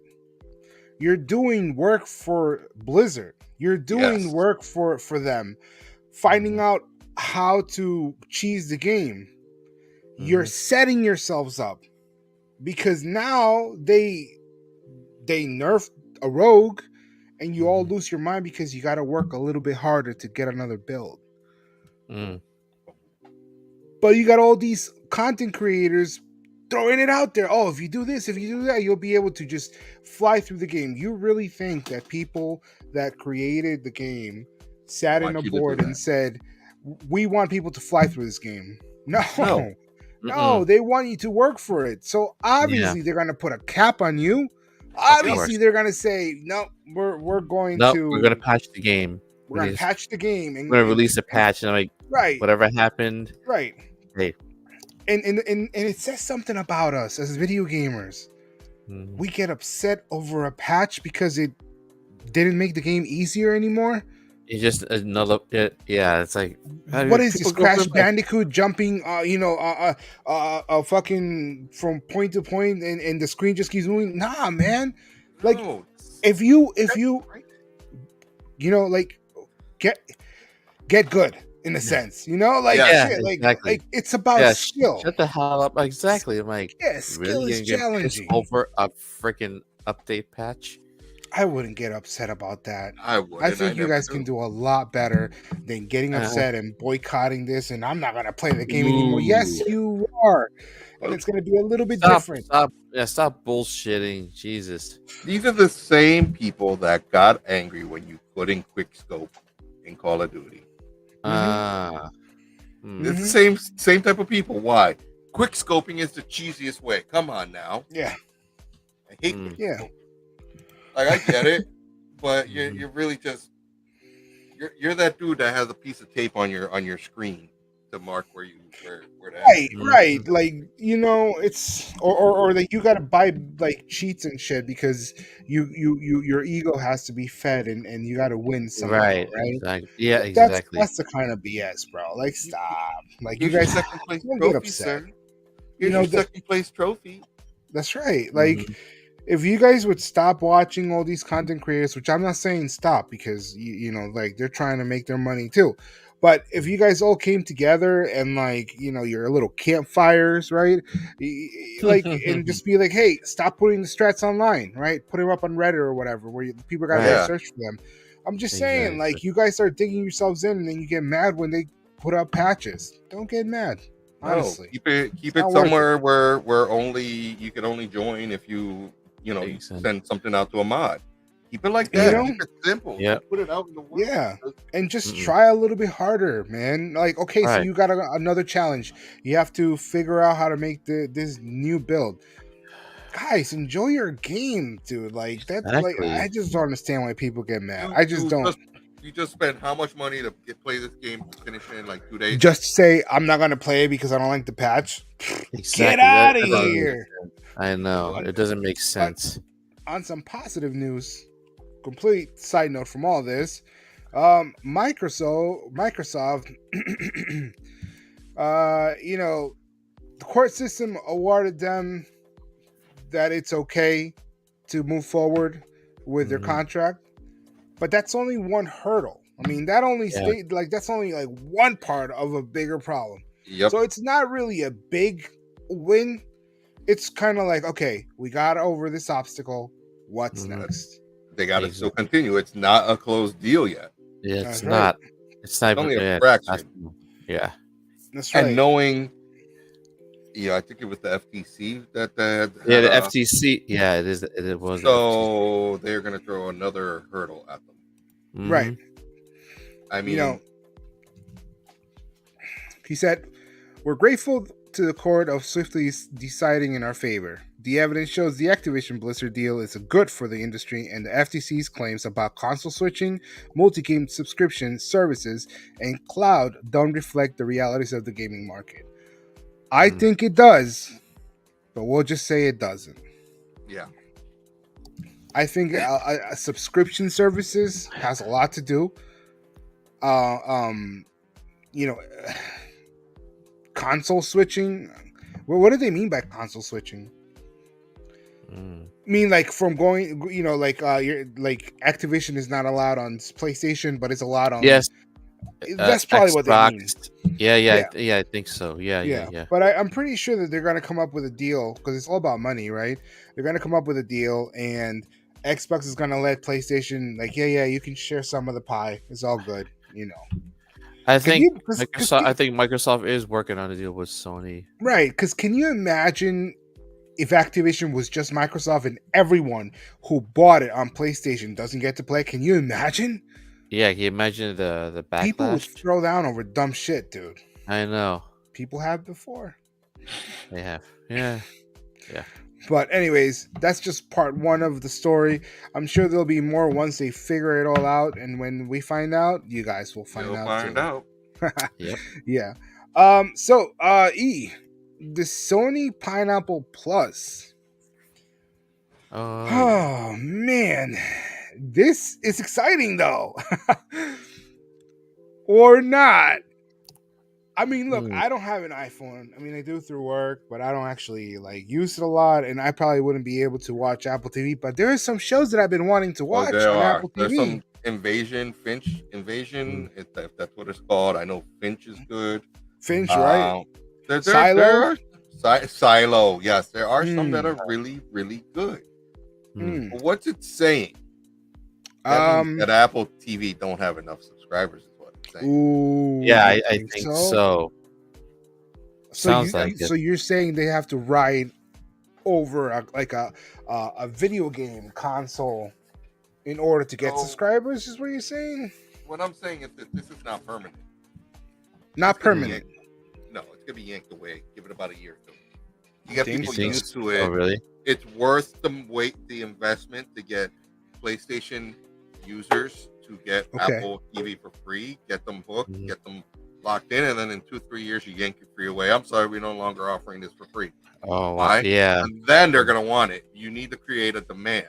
Speaker 3: You're doing work for Blizzard. You're doing
Speaker 2: Yes.
Speaker 3: work for them, finding out how to cheese the game. You're setting yourselves up because now they nerfed a rogue and you all lose your mind because you got to work a little bit harder to get another build.
Speaker 4: Mm.
Speaker 3: But you got all these content creators throwing it out there. Oh, if you do this, if you do that, you'll be able to just fly through the game. You really think that people that created the game sat in
Speaker 2: Want
Speaker 3: a
Speaker 2: you to do
Speaker 3: board
Speaker 2: that.
Speaker 3: and said, we want people to fly through this game? No.
Speaker 4: No.
Speaker 3: No, they want you to work for it. So obviously they're gonna put a cap on you. Obviously they're gonna say, no, we're going to
Speaker 4: We're gonna patch the game.
Speaker 3: we're gonna patch the game and
Speaker 4: We're gonna release a patch, and I'm like,
Speaker 3: right,
Speaker 4: whatever happened,
Speaker 3: right.
Speaker 4: hey.
Speaker 3: And it says something about us as video gamers. We get upset over a patch because it didn't make the game easier anymore.
Speaker 4: It's just another. Yeah, it's like
Speaker 3: What is this,
Speaker 4: people go
Speaker 3: Crash
Speaker 4: through.
Speaker 3: Bandicoot jumping? Fucking from point to point, and the screen just keeps moving. Nah, man. Like
Speaker 2: No,
Speaker 3: if you
Speaker 2: right?
Speaker 3: like get good in a sense, like
Speaker 2: Yeah,
Speaker 3: shit,
Speaker 4: exactly.
Speaker 3: like it's about
Speaker 4: Yeah,
Speaker 3: skill.
Speaker 4: shut the hell up. Exactly. I'm like,
Speaker 3: Yeah, skill
Speaker 4: really
Speaker 3: is
Speaker 4: gonna get pissed
Speaker 3: challenging.
Speaker 4: over a freaking update patch?
Speaker 3: I wouldn't get upset about that.
Speaker 2: I would.
Speaker 3: I think you guys can do a lot better than getting upset and boycotting this. And I'm not gonna play the game anymore. Yes,
Speaker 4: Ooh.
Speaker 3: you are, and it's gonna be a little bit
Speaker 4: Stop!
Speaker 3: different.
Speaker 4: Stop! Yeah, stop bullshitting. Jesus.
Speaker 2: These are the same people that got angry when you put in quick scope in Call of Duty.
Speaker 4: Ah.
Speaker 2: It's the same type of people. Why? Quick scoping is the cheesiest way. Come on now.
Speaker 3: Yeah,
Speaker 2: I hate
Speaker 4: Mm.
Speaker 2: quick
Speaker 3: yeah.
Speaker 2: scope. Like I get it, but you're really just you're that dude that has a piece of tape on your screen to mark where to
Speaker 3: Right,
Speaker 4: Mhm.
Speaker 3: right. Like it's or that you gotta buy like cheats and shit because your ego has to be fed and you gotta win somehow,
Speaker 4: Right.
Speaker 3: right?
Speaker 4: Exactly. Yeah.
Speaker 3: That's
Speaker 4: Exactly.
Speaker 3: that's the kind of BS, bro. Like stop. Like you
Speaker 2: Here's your
Speaker 3: guys
Speaker 2: second place
Speaker 3: don't get
Speaker 2: trophy,
Speaker 3: upset.
Speaker 2: sir. Here's
Speaker 3: know,
Speaker 2: your
Speaker 3: the-
Speaker 2: second place trophy.
Speaker 3: That's right. Like
Speaker 4: Mhm.
Speaker 3: if you guys would stop watching all these content creators, which I'm not saying stop because like they're trying to make their money too. But if you guys all came together and like, your little campfires, right? Like and just be like, hey, stop putting the strats online, right? Put them up on Reddit or whatever, where people gotta
Speaker 2: Right.
Speaker 3: search for them. I'm just saying,
Speaker 4: Exactly.
Speaker 3: like, you guys start digging yourselves in, and then you get mad when they put up patches. Don't get mad, honestly.
Speaker 2: No, keep it
Speaker 3: not worth
Speaker 2: somewhere where only you can only join if you you
Speaker 4: Exactly.
Speaker 2: send something out to a mod. Keep it like
Speaker 3: You
Speaker 2: that.
Speaker 3: know?
Speaker 2: Keep it simple.
Speaker 4: Yeah.
Speaker 2: Put it out in the world.
Speaker 3: Yeah. And just
Speaker 4: Mm-mm.
Speaker 3: try a little bit harder, man. Like, okay, so
Speaker 4: Right.
Speaker 3: you got another challenge. You have to figure out how to make this new build. Guys, enjoy your game, dude. Like that's like
Speaker 4: Exactly.
Speaker 3: I just don't understand why people get mad. I just don't.
Speaker 2: You just spent how much money to play this game, finish it in like 2 days?
Speaker 3: Just say I'm not gonna play it because I don't like the patch.
Speaker 4: Exactly.
Speaker 3: Get out of
Speaker 4: That doesn't make
Speaker 3: here.
Speaker 4: sense. I know. It doesn't make sense.
Speaker 3: On some positive news, complete side note from all this, Microsoft, the court system awarded them that it's okay to move forward with their
Speaker 4: Mhm.
Speaker 3: contract, but that's only one hurdle. I mean, that only that's only like one part of a bigger problem.
Speaker 2: Yep.
Speaker 3: So it's not really a big win. It's kind of like, okay, we got over this obstacle. What's
Speaker 4: Mhm.
Speaker 3: next?
Speaker 2: They got to still continue. It's not a closed deal yet.
Speaker 4: Yeah, it's
Speaker 3: That's right.
Speaker 4: not. It's not
Speaker 2: Only a
Speaker 4: even.
Speaker 2: fraction.
Speaker 4: Yeah.
Speaker 3: That's right.
Speaker 2: And knowing, I think it was the FTC that
Speaker 4: Yeah, the FTC. Yeah, it is. It was.
Speaker 2: So they're going to throw another hurdle at them.
Speaker 4: Mhm.
Speaker 3: Right.
Speaker 2: I mean,
Speaker 3: He said, "We're grateful to the court of swiftly deciding in our favor. The evidence shows the Activision Blizzard deal is good for the industry, and the FTC's claims about console switching, multi-game subscription services, and cloud don't reflect the realities of the gaming market. I think it does, but we'll just say it doesn't.
Speaker 2: yeah.
Speaker 3: I think subscription services has a lot to do. Console switching. Well, what do they mean by console switching?
Speaker 4: Mm.
Speaker 3: I mean, like from going, you're like Activision is not allowed on PlayStation, but it's allowed on.
Speaker 4: Yes.
Speaker 3: That's probably what they mean.
Speaker 4: Yeah, I think so. Yeah.
Speaker 3: But I'm pretty sure that they're going to come up with a deal because it's all about money, right? They're going to come up with a deal, and Xbox is going to let PlayStation, like, you can share some of the pie. It's all good,
Speaker 4: I think
Speaker 3: Microsoft.
Speaker 4: I think Microsoft is working on a deal with Sony.
Speaker 3: Right? Because can you imagine if Activision was just Microsoft and everyone who bought it on PlayStation doesn't get to play? Can you imagine?
Speaker 4: Yeah, can you imagine the backlash?
Speaker 3: People would throw down over dumb shit, dude.
Speaker 4: I know.
Speaker 3: People have before.
Speaker 4: They have. Yeah.
Speaker 3: But anyways, that's just part one of the story. I'm sure there'll be more once they figure it all out, and when we find out, you guys will find out.
Speaker 4: Yep.
Speaker 3: Yeah. So the Sony Pineapple Plus.
Speaker 4: Oh,
Speaker 3: Oh man, this is exciting though. or not. I mean, look,
Speaker 4: Hmm.
Speaker 3: I don't have an iPhone. I mean, I do through work, but I don't actually like use it a lot, and I probably wouldn't be able to watch Apple TV. But there are some shows that I've been wanting to
Speaker 2: Oh,
Speaker 3: watch
Speaker 2: there
Speaker 3: on
Speaker 2: are.
Speaker 3: Apple
Speaker 2: There's
Speaker 3: TV.
Speaker 2: some Finch Invasion, if that's what it's called. I know Finch is good.
Speaker 3: Finch, right?
Speaker 2: There
Speaker 3: Silo?
Speaker 2: are Silo. Yes, there are some that
Speaker 3: Hmm.
Speaker 2: are really, really good.
Speaker 3: Hmm.
Speaker 2: But what's it saying? That means that Apple TV don't have enough subscribers. Is what it's saying.
Speaker 3: Ooh,
Speaker 4: Yeah,
Speaker 3: you
Speaker 4: I think so. Sounds like it.
Speaker 3: So you're saying they have to ride over a video game console in order to get
Speaker 2: So-
Speaker 3: subscribers? Is what you're saying?
Speaker 2: What I'm saying is that this is not permanent.
Speaker 3: Not
Speaker 2: It's gonna be
Speaker 3: permanent.
Speaker 2: No, it's gonna be yanked away. Give it about a year or two. You get
Speaker 3: Think
Speaker 2: people
Speaker 3: so?
Speaker 2: used to it.
Speaker 4: Oh, really?
Speaker 2: It's worth the investment to get PlayStation users to get
Speaker 3: Okay.
Speaker 2: Apple TV for free, get them hooked,
Speaker 4: Mhm.
Speaker 2: get them locked in, and then in 2-3 years you yank it free away. I'm sorry, we're no longer offering this for free.
Speaker 4: Oh, wow.
Speaker 2: Right?
Speaker 4: Yeah.
Speaker 2: And then they're gonna want it. You need to create a demand.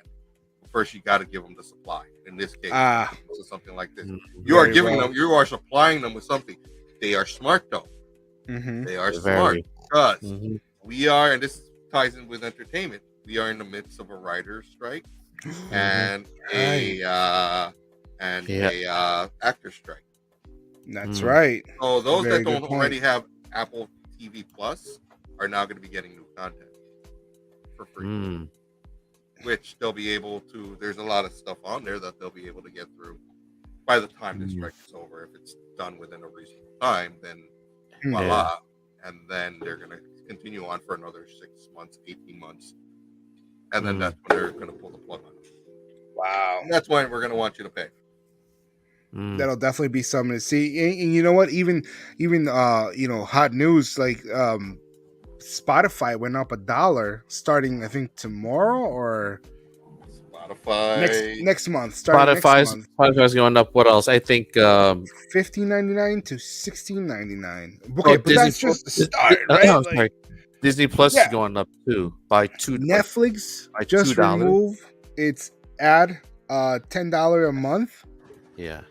Speaker 2: First, you got to give them the supply. In this case, so something like this.
Speaker 4: Mhm.
Speaker 2: You are
Speaker 3: Very
Speaker 2: giving
Speaker 3: well.
Speaker 2: them. You are supplying them with something. They are smart though.
Speaker 3: Mm-hmm.
Speaker 2: They are
Speaker 4: Very.
Speaker 2: smart because
Speaker 4: Mhm.
Speaker 2: we are, and this ties in with entertainment. We are in the midst of a writer's strike and a actor strike.
Speaker 3: That's
Speaker 4: Mm.
Speaker 3: right.
Speaker 2: So those
Speaker 3: Very
Speaker 2: that
Speaker 3: good
Speaker 2: don't
Speaker 3: point.
Speaker 2: already have Apple TV Plus are now going to be getting new content for free,
Speaker 4: Mm.
Speaker 2: which they'll be able to. There's a lot of stuff on there that they'll be able to get through by the time the strike is over. If it's done within a reasonable time, then voila, and then they're going to continue on for another 6 months, 18 months, and then that's when they're going to pull the plug on it.
Speaker 3: Wow.
Speaker 2: And that's when we're going to want you to pay.
Speaker 4: Mm.
Speaker 3: That'll definitely be something to see. And you know what? Even hot news like Spotify went up $1 starting I think tomorrow or
Speaker 2: Spotify.
Speaker 3: next month. Starting next month.
Speaker 4: Spotify's going up. What else? I think
Speaker 3: $15.99 to $16.99. Okay, but
Speaker 4: Disney
Speaker 3: that's just the start,
Speaker 4: oh,
Speaker 3: right?
Speaker 4: no, sorry. Disney Plus
Speaker 3: Yeah.
Speaker 4: is going up too by two.
Speaker 3: Netflix
Speaker 4: by
Speaker 3: just
Speaker 4: $2.
Speaker 3: remove its ad $10 a month.
Speaker 4: Yeah.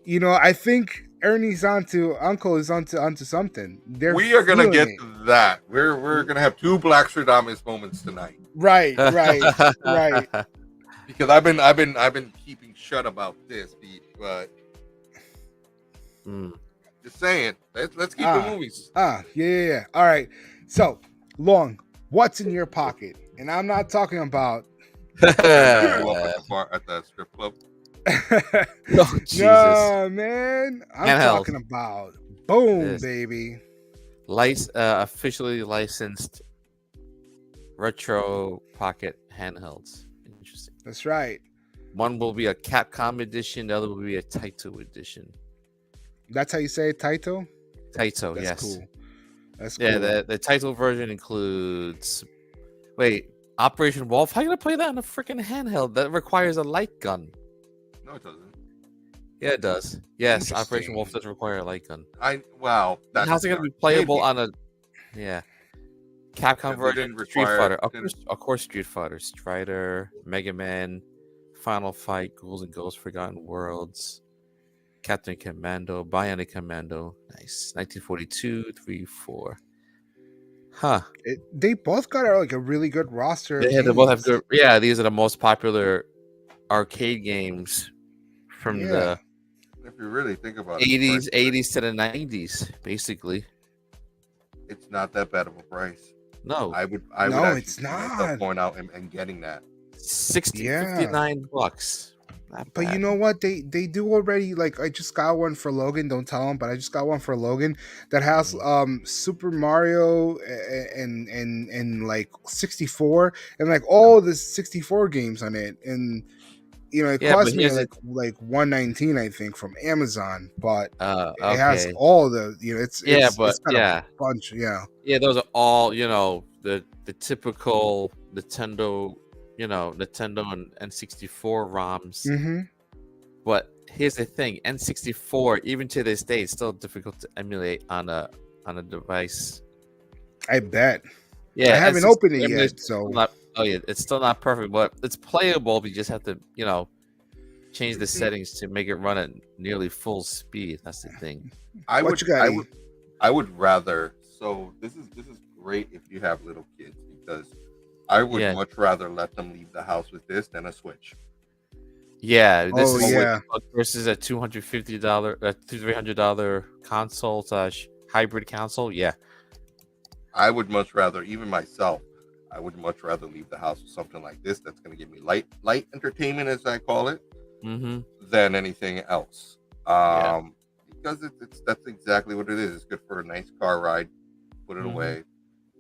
Speaker 3: You know, I think Ernie's Uncle is onto something.
Speaker 2: We are going to
Speaker 3: feeling
Speaker 2: get
Speaker 3: it.
Speaker 2: to that. We're going to have two Black Stradamus moments tonight
Speaker 3: right.
Speaker 2: because I've been keeping shut about this, Pete, but
Speaker 4: Mm.
Speaker 2: just saying, let's keep the movies.
Speaker 3: Yeah. All right. So, Long, what's in your pocket? And I'm not talking about
Speaker 2: Go up at the bar at the strip club.
Speaker 4: Oh, Jesus.
Speaker 3: no, man. I'm
Speaker 4: Handheld.
Speaker 3: talking about boom,
Speaker 4: Yes.
Speaker 3: baby.
Speaker 4: Officially licensed retro pocket handhelds. Interesting.
Speaker 3: That's right.
Speaker 4: One will be a Capcom edition. The other will be a Taito edition.
Speaker 3: That's how you say it, Taito?
Speaker 4: Taito,
Speaker 3: That's
Speaker 4: yes.
Speaker 3: cool. That's
Speaker 4: Yeah,
Speaker 3: cool.
Speaker 4: the Taito version includes. Wait, Operation Wolf? How you gonna play that on a freaking handheld? That requires a light gun.
Speaker 2: No, it doesn't.
Speaker 4: Yeah, it does. Yes, Operation
Speaker 3: Interesting.
Speaker 4: Wolf does require a light gun.
Speaker 2: That's
Speaker 4: How's it gonna be
Speaker 2: smart.
Speaker 4: playable
Speaker 2: Maybe.
Speaker 4: on a? Yeah, Capcom
Speaker 2: Yeah, they
Speaker 4: version,
Speaker 2: didn't
Speaker 4: Street
Speaker 2: require-
Speaker 4: Fighter,
Speaker 2: didn't-
Speaker 4: of course, Street Fighter, Strider, Mega Man, Final Fight, Ghouls and Ghosts, Forgotten Worlds, Captain Commando, Bionic Commando. Nice, 1942, 3, 4. Huh?
Speaker 3: They both got a really good roster. of
Speaker 4: They both have
Speaker 3: games.
Speaker 4: good. Yeah, these are the most popular arcade games from
Speaker 3: Yeah.
Speaker 4: the
Speaker 2: If you really think about it,
Speaker 4: 80s,
Speaker 2: price-
Speaker 4: 80s to the 90s, basically.
Speaker 2: it's not that bad of a price.
Speaker 4: No,
Speaker 2: I would
Speaker 3: No,
Speaker 2: actually
Speaker 3: it's
Speaker 2: see myself
Speaker 3: not.
Speaker 2: going out and getting that.
Speaker 4: 60,
Speaker 3: Yeah.
Speaker 4: $59. Not
Speaker 3: But you
Speaker 4: bad.
Speaker 3: know what? They do already. Like I just got one for Logan. Don't tell him, but I just got one for Logan that has Super Mario and like 64 and like all the 64 games on it. And you know, it
Speaker 4: Yeah,
Speaker 3: cost
Speaker 4: but
Speaker 3: me
Speaker 4: here's
Speaker 3: like $119, I think, from Amazon. But
Speaker 4: Okay.
Speaker 3: it has all the it's
Speaker 4: but
Speaker 3: got
Speaker 4: yeah.
Speaker 3: a bunch. Yeah,
Speaker 4: Yeah, those are all, the typical Nintendo, Nintendo and N64 ROMs.
Speaker 3: mm-hmm.
Speaker 4: But here's the thing, N64, even to this day, it's still difficult to emulate on a device.
Speaker 3: I bet.
Speaker 4: Yeah,
Speaker 3: I haven't
Speaker 4: N64
Speaker 3: opened it
Speaker 4: emulates
Speaker 3: yet, so
Speaker 4: it's still not perfect, but it's playable. But you just have to, change the settings to make it run at nearly full speed. That's the thing.
Speaker 3: What you got, E?
Speaker 2: I would rather. So this is great if you have little kids, because I would much rather let them leave the house with this than a Switch.
Speaker 4: Yeah, this
Speaker 3: Oh,
Speaker 4: is
Speaker 3: yeah.
Speaker 4: versus a $250, $300 console / hybrid console. Yeah,
Speaker 2: I would much rather, even myself, I would much rather leave the house with something like this that's going to give me light entertainment, as I call it, than anything else. Because that's exactly what it is. It's good for a nice car ride. Put it away.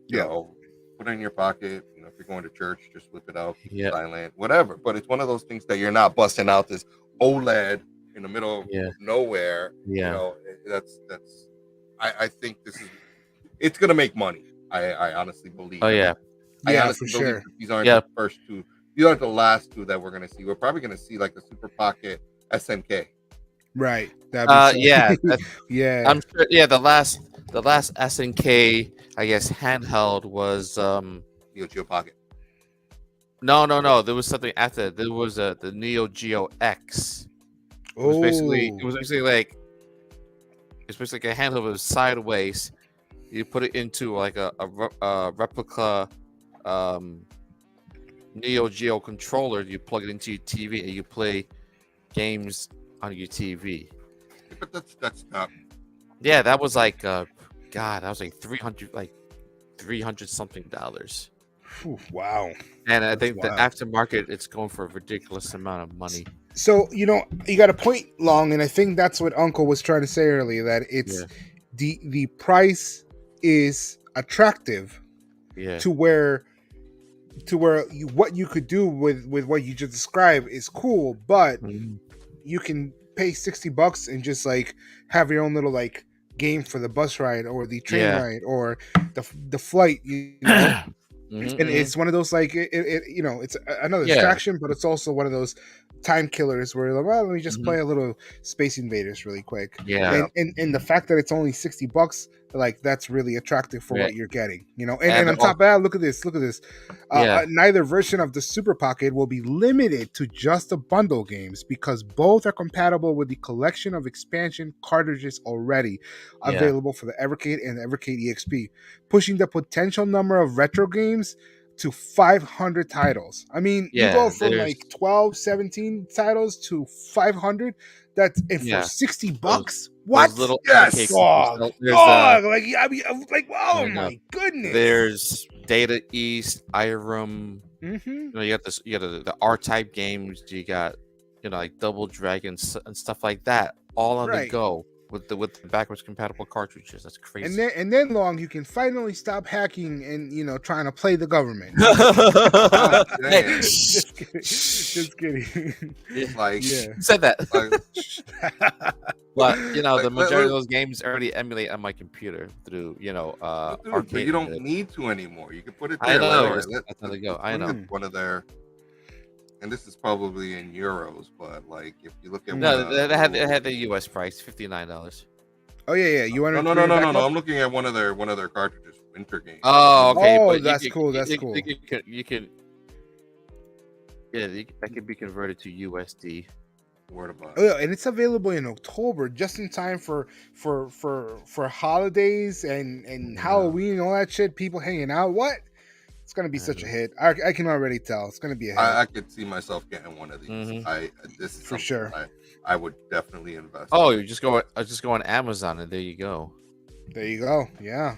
Speaker 2: You know, put it in your pocket. You know, if you're going to church, just whip it out, silent, whatever. But it's one of those things that you're not busting out this OLED in the middle of nowhere. You know, that's. I think it's gonna make money. I honestly believe.
Speaker 4: Oh yeah.
Speaker 2: I honestly believe that these aren't the first two. These aren't the last two that we're gonna see. We're probably gonna see like the Super Pocket SNK.
Speaker 3: Right.
Speaker 4: Yeah.
Speaker 3: Yeah.
Speaker 4: I'm sure. Yeah. The last SNK, I guess, handheld was
Speaker 2: Neo Geo Pocket.
Speaker 4: No. There was something after. There was the Neo Geo X. It was basically like a handheld. It was sideways. You put it into like a replica Neo Geo controller. You plug it into your TV and you play games on your TV.
Speaker 2: But that's not.
Speaker 4: Yeah, that was like that was like $300 something.
Speaker 3: Wow.
Speaker 4: And I think the aftermarket, it's going for a ridiculous amount of money.
Speaker 3: So, you know, you got a point, Long, and I think that's what Uncle was trying to say earlier, that it's the price is attractive to where what you could do with what you just described is cool, but you can pay $60 and just like have your own little like game for the bus ride or the train ride or the flight, you know. And it's one of those like it you know, it's another distraction, but it's also one of those time killers where like, well, let me just play a little Space Invaders really quick. And the fact that it's only $60, like that's really attractive for what you're getting, you know. And on top of that, look at this. Neither version of the Super Pocket will be limited to just the bundle games, because both are compatible with the collection of expansion cartridges already available for the Evercade and the Evercade EXP, pushing the potential number of retro games to 500 titles. I mean, you go from like 12, 17 titles to 500. That's for $60. What?
Speaker 4: Those little
Speaker 3: dog. Like I mean, like, oh my goodness.
Speaker 4: There's Data East, Irem. You know, you got the R-type games. You got, you know, like Double Dragons and stuff like that, all on the go with the backwards compatible cartridges. That's crazy.
Speaker 3: And then Long, you can finally stop hacking and, you know, trying to play the government. Just kidding.
Speaker 2: Like
Speaker 4: said that. But you know, the majority of those games already emulate on my computer through, you know, arcade.
Speaker 2: But you don't need to anymore. You can put it there.
Speaker 4: I know. That's how they go. I know.
Speaker 2: One of their, and this is probably in euros, but like if you look at
Speaker 4: it had the US price, $59.
Speaker 3: Oh yeah. You want
Speaker 2: no. I'm looking at one of their cartridges, Winter Games.
Speaker 4: Oh, okay.
Speaker 3: Oh,
Speaker 4: but
Speaker 3: that's cool. That's cool.
Speaker 4: You can. Yeah, that can be converted to USD.
Speaker 2: Word about
Speaker 3: it. Oh, and it's available in October, just in time for holidays and Halloween and all that shit. People hanging out. What? It's gonna be such a hit. I can already tell. It's gonna be a hit.
Speaker 2: I could see myself getting one of these. This is
Speaker 3: for sure.
Speaker 2: I would definitely invest.
Speaker 4: Oh, you just go on Amazon and there you go.
Speaker 3: There you go. Yeah.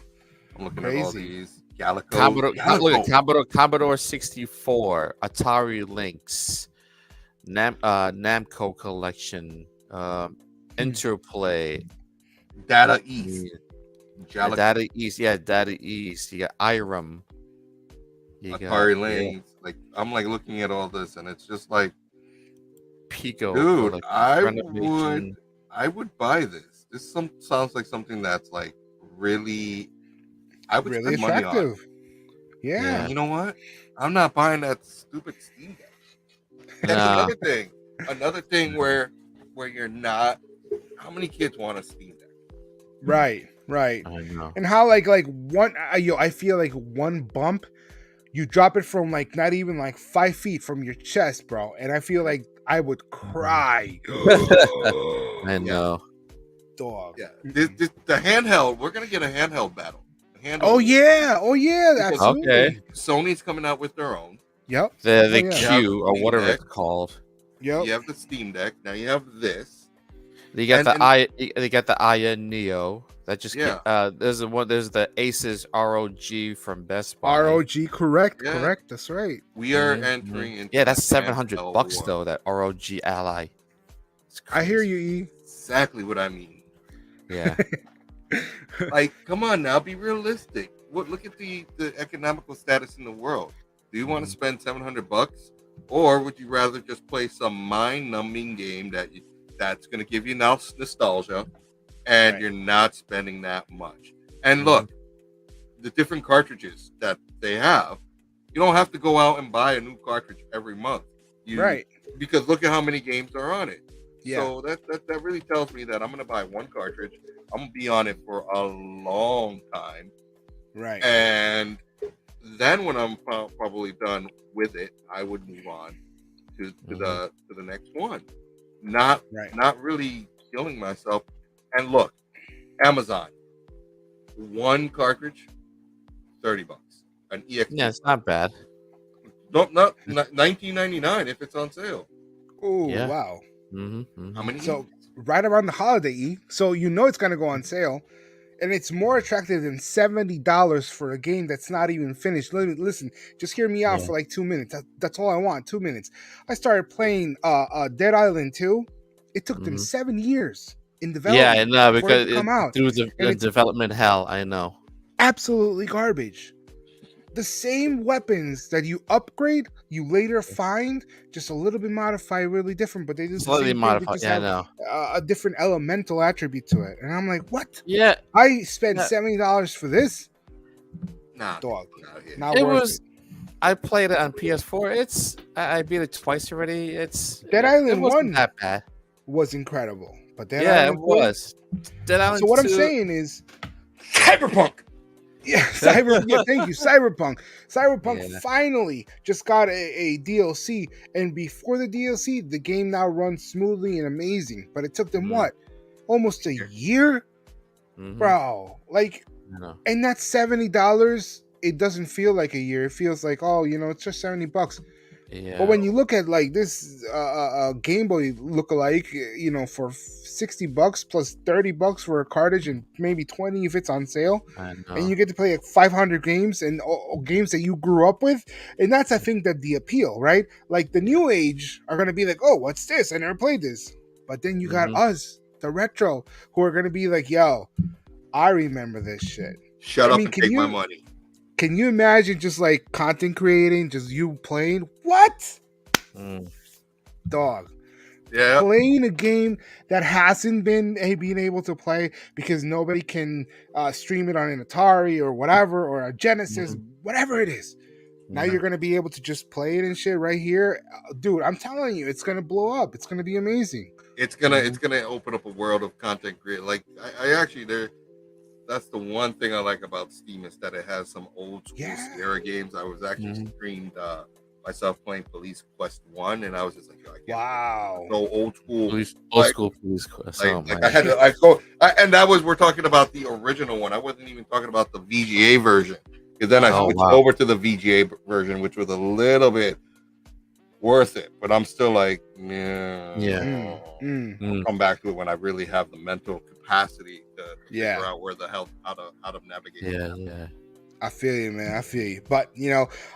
Speaker 2: I'm looking at all these.
Speaker 4: Commodore 64, Atari Lynx, Namco Collection, Interplay,
Speaker 2: Data East.
Speaker 4: Data East. You got Irem.
Speaker 2: Atari Lynx. Like I'm like looking at all this, and it's just like,
Speaker 3: Pico.
Speaker 2: Dude, like I would buy this. This sounds like something that's like really. I would
Speaker 3: really
Speaker 2: spend money
Speaker 3: attractive.
Speaker 2: on.
Speaker 3: Yeah.
Speaker 2: You know what? I'm not buying that stupid Steam Deck. That's another thing where you're not. How many kids want a Steam Deck?
Speaker 3: Right.
Speaker 4: I know.
Speaker 3: And how like one, I feel like one bump, you drop it from like not even like 5 feet from your chest, bro. And I feel like I would cry.
Speaker 4: I know.
Speaker 3: Dog.
Speaker 2: Yeah, the handheld. We're gonna get a handheld battle.
Speaker 3: Oh yeah,
Speaker 2: Because-
Speaker 3: absolutely.
Speaker 4: Okay.
Speaker 2: Sony's coming out with their own.
Speaker 3: Yep.
Speaker 4: The
Speaker 3: yeah.
Speaker 4: Q or whatever it's called.
Speaker 3: Yep.
Speaker 2: You have the Steam Deck. Now you have this.
Speaker 4: You got
Speaker 2: And-
Speaker 4: they got the Aya Neo. That just
Speaker 2: Yeah.
Speaker 4: there's the Asus ROG from Best Buy.
Speaker 3: ROG, correct,
Speaker 2: Yeah.
Speaker 3: correct. That's right.
Speaker 2: We are
Speaker 4: Mhm,
Speaker 2: entering into
Speaker 4: Yeah, that's
Speaker 2: the
Speaker 4: $700
Speaker 2: handheld
Speaker 4: though.
Speaker 2: war.
Speaker 4: That ROG Ally. It's
Speaker 3: I hear
Speaker 4: crazy.
Speaker 3: you, E.
Speaker 2: Exactly what I mean.
Speaker 4: Yeah.
Speaker 2: Like, come on now, be realistic. Look at the economical status in the world. Do you want to spend $700, or would you rather just play some mind-numbing game that's going to give you nostalgia, and
Speaker 3: Right.
Speaker 2: you're not spending that much? And look, the different cartridges that they have, you don't have to go out and buy a new cartridge every month.
Speaker 3: Right.
Speaker 2: Because look at how many games are on it.
Speaker 3: Yeah.
Speaker 2: So that really tells me that I'm going to buy one cartridge. I'm going to be on it for a long time.
Speaker 3: Right.
Speaker 2: And then when I'm probably done with it, I would move on to the next one. Not really killing myself. And look, Amazon, one cartridge, $30. An EX.
Speaker 4: Yeah, it's not bad.
Speaker 2: Not $19.99 if it's on sale.
Speaker 3: Oh
Speaker 4: Yeah.
Speaker 3: wow.
Speaker 2: How many?
Speaker 3: So right around the holiday, E. So you know it's gonna go on sale, and it's more attractive than $70 for a game that's not even finished. Listen, just hear me out
Speaker 4: Yeah.
Speaker 3: for like 2 minutes. That's all I want. 2 minutes. I started playing Dead Island 2. It took them 7 years in development.
Speaker 4: Yeah, I know,
Speaker 3: for it
Speaker 4: because
Speaker 3: to come out.
Speaker 4: through the
Speaker 3: it's-
Speaker 4: development hell. I know.
Speaker 3: Absolutely garbage. The same weapons that you upgrade, you later find just a little bit modified, really different, but they do the
Speaker 4: Slightly
Speaker 3: same thing, they
Speaker 4: modified.
Speaker 3: just
Speaker 4: Yeah, I
Speaker 3: have
Speaker 4: know.
Speaker 3: a different elemental attribute to it. And I'm like, what?
Speaker 4: Yeah,
Speaker 3: I spent
Speaker 4: Yeah.
Speaker 3: $70 for this?
Speaker 2: Nah,
Speaker 3: Dog.
Speaker 2: nah, yeah.
Speaker 3: Not
Speaker 4: it
Speaker 3: worth
Speaker 4: was.
Speaker 3: it.
Speaker 4: I played it on PS4. I beat it twice already.
Speaker 3: Dead Island
Speaker 4: it wasn't
Speaker 3: 1
Speaker 4: that bad.
Speaker 3: was incredible. But Dead
Speaker 4: Yeah, it
Speaker 3: Island 2
Speaker 4: was. Dead Island.
Speaker 3: So what I'm
Speaker 4: 2
Speaker 3: saying is,
Speaker 2: Cyberpunk.
Speaker 3: yeah, thank you, Cyberpunk. Cyberpunk
Speaker 4: Yeah.
Speaker 3: finally just got a DLC, and before the DLC, the game now runs smoothly and amazing. But it took them what, almost a year,
Speaker 4: Mhm,
Speaker 3: bro? Like,
Speaker 4: I know.
Speaker 3: and that's $70. It doesn't feel like a year. It feels like, oh, it's just $70.
Speaker 4: Yeah.
Speaker 3: But when you look at like this Game Boy lookalike, for $60 plus $30 for a cartridge and maybe 20 if it's on sale,
Speaker 4: I know.
Speaker 3: and you get to play like 500 games and games that you grew up with, and that's I think that the appeal, right? Like the new age are gonna be like, oh, what's this? I never played this. But then you got us, the retro, who are gonna be like, yo, I remember this shit.
Speaker 2: Shut
Speaker 3: I
Speaker 2: up
Speaker 3: mean,
Speaker 2: and
Speaker 3: can
Speaker 2: take my
Speaker 3: you-
Speaker 2: money.
Speaker 3: Can you imagine just like content creating, just you playing? What?
Speaker 4: Mm.
Speaker 3: Dog.
Speaker 2: Yeah.
Speaker 3: Playing a game that hasn't been being able to play because nobody can stream it on an Atari or whatever, or a Genesis, whatever it is. Now
Speaker 4: Yeah.
Speaker 3: you're going to be able to just play it and shit right here. Dude, I'm telling you, it's going to blow up. It's going to be amazing.
Speaker 2: It's gonna open up a world of content creation. Like I actually that's the one thing I like about Steam is that it has some old school Sierra games. I was actually streamed myself playing Police Quest 1, and I was just like, yo, I can't
Speaker 3: Wow.
Speaker 2: so old school.
Speaker 4: Old school police quest. Oh,
Speaker 2: Like
Speaker 4: man.
Speaker 2: I had to, and that was, we're talking about the original one. I wasn't even talking about the VGA version, because then I switched over to the VGA version, which was a little bit worth it. But I'm still like,
Speaker 4: Yeah.
Speaker 2: I'll come back to it when I really have the mental capacity to
Speaker 3: Yeah.
Speaker 2: figure out where the hell how to navigate.
Speaker 4: Yeah.
Speaker 3: I feel you, man. I feel you. But,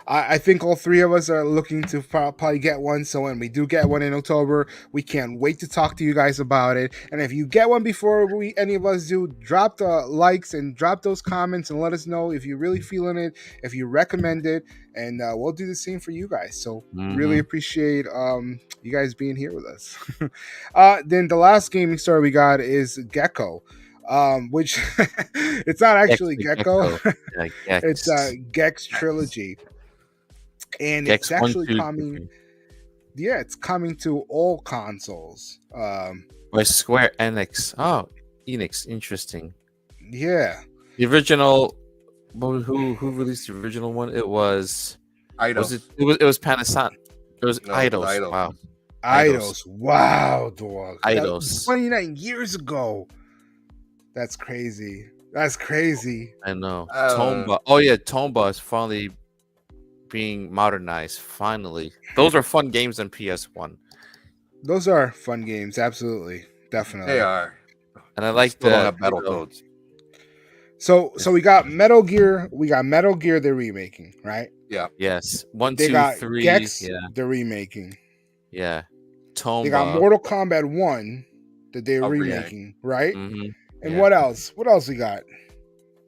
Speaker 3: I think all three of us are looking to probably get one. So when we do get one in October, we can't wait to talk to you guys about it. And if you get one before any of us do, drop the likes and drop those comments and let us know if you're really feeling it, if you recommend it. And we'll do the same for you guys. So really appreciate you guys being here with us. Then the last gaming story we got is Gecko. Which it's not actually Gecko.
Speaker 4: Yeah, Gex.
Speaker 3: It's Gex Trilogy, and
Speaker 4: Gex
Speaker 3: it's actually
Speaker 4: 1, 2,
Speaker 3: coming.
Speaker 4: 3.
Speaker 3: Yeah, it's coming to all consoles.
Speaker 4: Or Square Enix. Oh, Enix. Interesting.
Speaker 3: Yeah,
Speaker 4: The original. Who released the original one? It was.
Speaker 2: Eidos.
Speaker 4: It was Panasonic. It was
Speaker 2: No,
Speaker 4: Eidos.
Speaker 2: Eidos.
Speaker 4: Wow.
Speaker 3: Eidos. Wow, dog. That was
Speaker 4: Eidos.
Speaker 3: 29 years ago. That's crazy. That's crazy.
Speaker 4: I know. Tomba. Oh yeah, Tomba is finally being modernized. Finally, those are fun games on PS1,
Speaker 3: Those are fun games. Absolutely. Definitely.
Speaker 2: They are.
Speaker 4: and I like
Speaker 2: Still don't
Speaker 4: the
Speaker 2: have Battletoads.
Speaker 3: So we got Metal Gear. We got Metal Gear. They're remaking, right?
Speaker 4: Yes, 1,
Speaker 3: They
Speaker 4: 2,
Speaker 3: got
Speaker 4: 3.
Speaker 3: Gex.
Speaker 4: Yeah,
Speaker 3: They're remaking.
Speaker 4: yeah. Tomba.
Speaker 3: They got Mortal Kombat 1 that they're
Speaker 2: A remake.
Speaker 3: remaking, right?
Speaker 4: Mhm.
Speaker 3: And
Speaker 4: Yeah.
Speaker 3: what else? What else we got?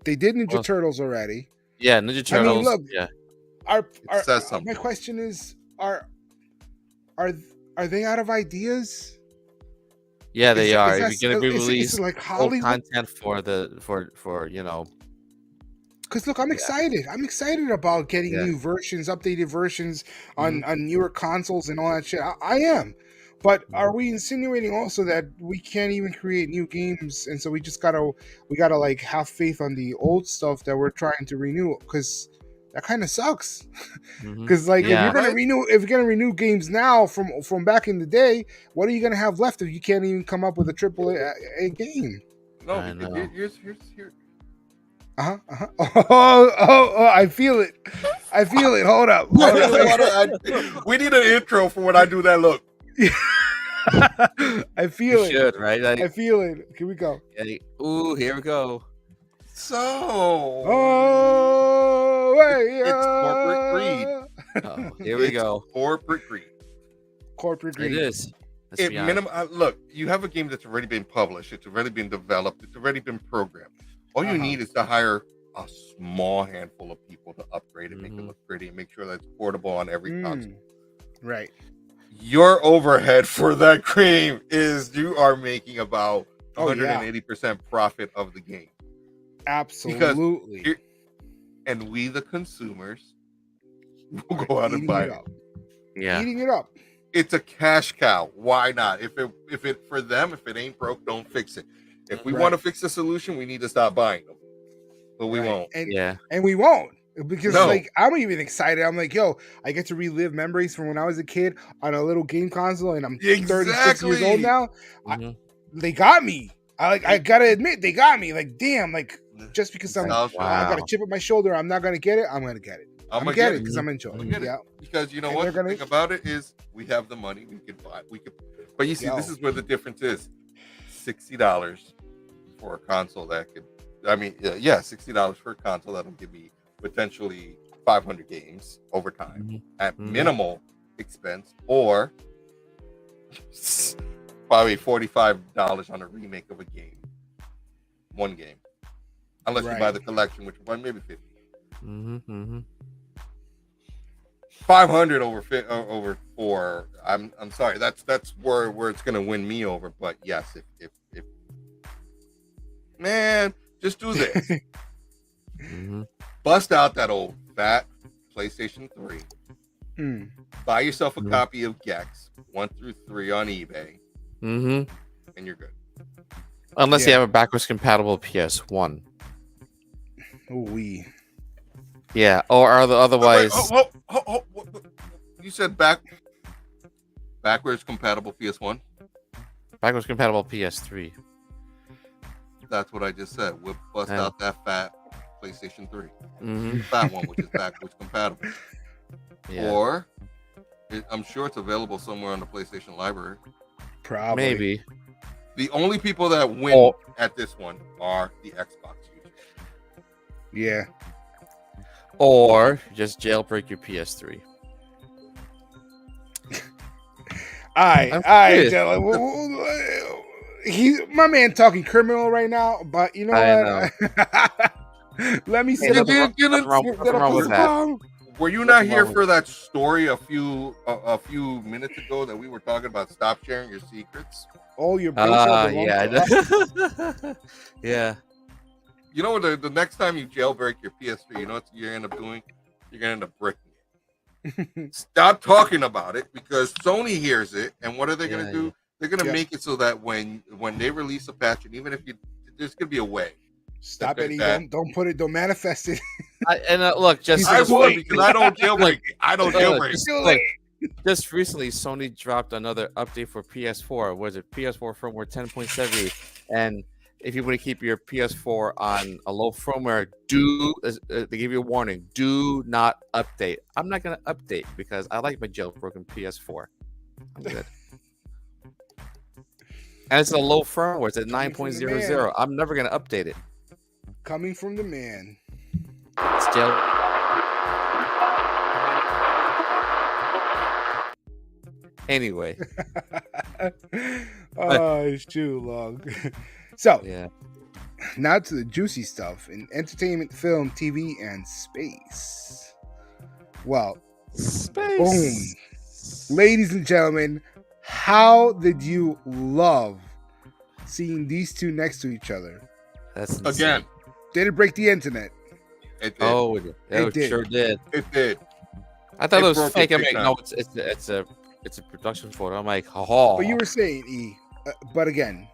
Speaker 3: They did Ninja
Speaker 4: Well,
Speaker 3: Turtles already.
Speaker 4: Yeah, Ninja Turtles.
Speaker 3: look,
Speaker 4: yeah,
Speaker 2: says something.
Speaker 3: My question is, are they out of ideas?
Speaker 4: yeah, they
Speaker 3: Is
Speaker 4: are.
Speaker 3: that-
Speaker 4: If you're gonna
Speaker 3: is it
Speaker 4: re-release
Speaker 3: like
Speaker 4: old
Speaker 3: Hollywood?
Speaker 4: content for you know,
Speaker 3: Because look, I'm excited. I'm excited about getting
Speaker 4: Yeah.
Speaker 3: new versions, updated versions on newer consoles and all that shit. I am. But are we insinuating also that we can't even create new games, and so we gotta like have faith on the old stuff that we're trying to renew? Because that kind of sucks.
Speaker 4: mhm.
Speaker 3: Because like
Speaker 4: Yeah.
Speaker 3: if you're gonna renew games now from back in the day, what are you gonna have left if you can't even come up with a AAA game?
Speaker 2: No,
Speaker 4: I
Speaker 2: because
Speaker 4: know.
Speaker 2: here's
Speaker 3: Oh, I feel it. I feel it. Hold up.
Speaker 2: we need an intro for when I do that look.
Speaker 3: I feel
Speaker 4: You
Speaker 3: it.
Speaker 4: should, right? Like,
Speaker 3: I feel it. Here we go.
Speaker 4: ooh, here we go.
Speaker 2: So
Speaker 3: Oh, wait,
Speaker 2: It's corporate greed.
Speaker 4: Oh, here we
Speaker 2: it's
Speaker 4: go.
Speaker 2: corporate greed.
Speaker 3: Corporate
Speaker 4: It
Speaker 3: greed.
Speaker 4: is. Let's
Speaker 2: It
Speaker 4: be honest.
Speaker 2: look, you have a game that's already been published, it's already been developed, it's already been programmed. All you need is to hire a small handful of people to upgrade it, make it
Speaker 4: Mhm.
Speaker 2: look pretty, and make sure that it's portable on every console.
Speaker 3: Right.
Speaker 2: Your overhead for that game is you are making about
Speaker 3: Oh, yeah.
Speaker 2: 180% profit of the game.
Speaker 3: Absolutely.
Speaker 2: here- And we, the consumers, will go out and
Speaker 3: Eating
Speaker 2: buy
Speaker 3: it
Speaker 2: it.
Speaker 3: up.
Speaker 4: Yeah.
Speaker 3: Eating it up.
Speaker 2: It's a cash cow. Why not? If it for them, if it ain't broke, don't fix it. If we
Speaker 3: Right.
Speaker 2: want to fix the solution, we need to stop buying them. But we
Speaker 3: Right.
Speaker 2: won't.
Speaker 3: And
Speaker 4: Yeah.
Speaker 3: and we won't. Because
Speaker 2: No.
Speaker 3: like I'm even excited. I'm like, yo, I get to relive memories from when I was a kid on a little game console, and I'm 36 years old
Speaker 2: Exactly.
Speaker 3: now.
Speaker 4: Mhm.
Speaker 3: They got me. I gotta admit, they got me. Like, damn, like just because I got a
Speaker 4: Wow.
Speaker 3: chip on my shoulder, I'm not gonna get it. I'm gonna get it. I'm gonna get it because I'm enjoying
Speaker 2: I'm
Speaker 3: it.
Speaker 2: gonna get it.
Speaker 3: Yeah.
Speaker 2: Because you know
Speaker 3: And
Speaker 2: what?
Speaker 3: they're
Speaker 2: The
Speaker 3: gonna-
Speaker 2: thing about it is we have the money. We could buy. We could. But you see, this
Speaker 3: Yo.
Speaker 2: is where the difference is. $60 for a console that could. I mean, yeah, $60 for a console that'll give me potentially 500 games over time
Speaker 4: Mhm.
Speaker 2: at
Speaker 4: Mhm.
Speaker 2: minimal expense, or probably $45 on a remake of a game, one game, unless you buy
Speaker 3: Right.
Speaker 2: the collection, which one maybe 50.
Speaker 4: Mhm. Mhm.
Speaker 2: 500 over 4. I'm sorry. That's where it's gonna win me over. But yes, if man, just do this.
Speaker 4: Mhm.
Speaker 2: Bust out that old fat PlayStation 3.
Speaker 3: Mm.
Speaker 2: Buy yourself a
Speaker 4: Mhm.
Speaker 2: copy of Gex 1 through 3 on eBay,
Speaker 4: Mhm.
Speaker 2: and you're good.
Speaker 4: Unless you
Speaker 3: Yeah.
Speaker 4: have a backwards compatible PS1.
Speaker 3: We.
Speaker 4: Yeah. Or otherwise.
Speaker 2: What? You said backwards compatible PS1.
Speaker 4: Backwards compatible PS3.
Speaker 2: That's what I just said. We'll bust
Speaker 4: Yeah.
Speaker 2: out that fat PlayStation 3,
Speaker 4: Mm-hmm.
Speaker 2: fat one, which is backwards compatible.
Speaker 4: Yeah.
Speaker 2: Or I'm sure it's available somewhere on the PlayStation library.
Speaker 3: Probably.
Speaker 4: Maybe.
Speaker 2: The only people that win
Speaker 4: Oh.
Speaker 2: at this one are the Xbox users.
Speaker 3: Yeah.
Speaker 4: Or just jailbreak your PS3.
Speaker 3: Alright,
Speaker 4: I'm
Speaker 3: alright,
Speaker 4: serious.
Speaker 3: he's my man talking criminal right now, but you know
Speaker 4: I
Speaker 3: what? Let me
Speaker 4: Hey,
Speaker 3: say
Speaker 4: nothing wrong with that.
Speaker 2: Were you not
Speaker 4: Nothing
Speaker 2: here
Speaker 4: wrong
Speaker 2: for that story a few minutes ago that we were talking about? Stop sharing your secrets.
Speaker 3: all your brain cells belong
Speaker 4: Yeah.
Speaker 3: to us.
Speaker 4: I know. Yeah.
Speaker 2: You know what? The next time you jailbreak your PS3, you know what you're gonna end up doing? You're gonna end up bricking it. Stop talking about it because Sony hears it, and what are they gonna
Speaker 4: Yeah,
Speaker 2: do?
Speaker 4: yeah.
Speaker 2: They're gonna
Speaker 3: Yeah.
Speaker 2: make it so that when they release a patch, and even if there's gonna be a way.
Speaker 3: Stop
Speaker 2: That's
Speaker 3: it,
Speaker 2: bad.
Speaker 3: don't put it, don't manifest it.
Speaker 4: Look, just
Speaker 3: He's
Speaker 2: I
Speaker 3: like,
Speaker 2: would
Speaker 3: wait.
Speaker 2: because I don't jailbreak. I don't
Speaker 4: Look,
Speaker 2: jailbreak.
Speaker 4: just,
Speaker 3: Too
Speaker 4: look,
Speaker 3: late.
Speaker 4: just recently, Sony dropped another update for PS4. Was it PS4 firmware 10.78? And if you want to keep your PS4 on a low firmware, they give you a warning: do not update. I'm not gonna update because I like my jailbroken PS4. I'm good. And it's a low firmware. It's at 9.00. I'm never gonna update it.
Speaker 3: Coming from the man.
Speaker 4: It's jail. Anyway.
Speaker 3: Oh, shoot, long. So,
Speaker 4: Yeah.
Speaker 3: now to the juicy stuff in entertainment, film, TV, and space. Well,
Speaker 4: Space.
Speaker 3: boom. Ladies and gentlemen, how did you love seeing these two next to each other?
Speaker 4: That's
Speaker 2: Again,
Speaker 3: Did it break the internet?
Speaker 2: it did.
Speaker 4: Oh, it
Speaker 3: did.
Speaker 4: sure did.
Speaker 2: It did.
Speaker 4: I thought
Speaker 2: It
Speaker 4: it was
Speaker 2: broke
Speaker 4: fake.
Speaker 2: it
Speaker 4: I'm
Speaker 2: big
Speaker 4: like,
Speaker 2: time.
Speaker 4: no, it's a production photo. I'm like, oh.
Speaker 3: But you were saying, E, but again,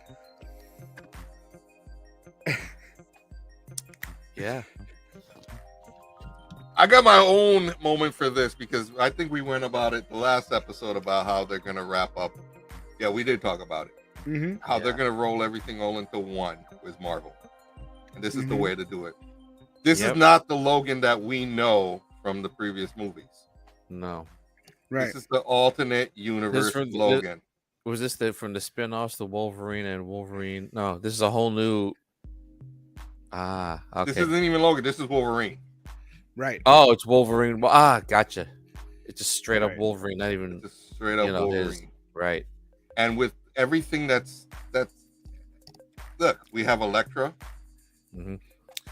Speaker 4: Yeah.
Speaker 2: I got my own moment for this because I think we went about it the last episode about how they're gonna wrap up. Yeah, we did talk about it. How they're gonna roll everything all into one with Marvel, and this is the way to do it. This is not the Logan that we know from the previous movies.
Speaker 4: No.
Speaker 3: right?
Speaker 2: This is the alternate universe
Speaker 4: from the-
Speaker 2: Logan.
Speaker 4: Was this from the spin-offs, the Wolverine and Wolverine? No, this is a whole new. Ah, okay.
Speaker 2: This isn't even Logan. This is Wolverine.
Speaker 3: Right.
Speaker 4: Oh, it's Wolverine. Gotcha. It's just straight up
Speaker 3: Right.
Speaker 4: Wolverine, not even
Speaker 2: Just straight up Wolverine.
Speaker 4: right.
Speaker 2: And with everything that's look, we have Elektra,
Speaker 4: Mhm.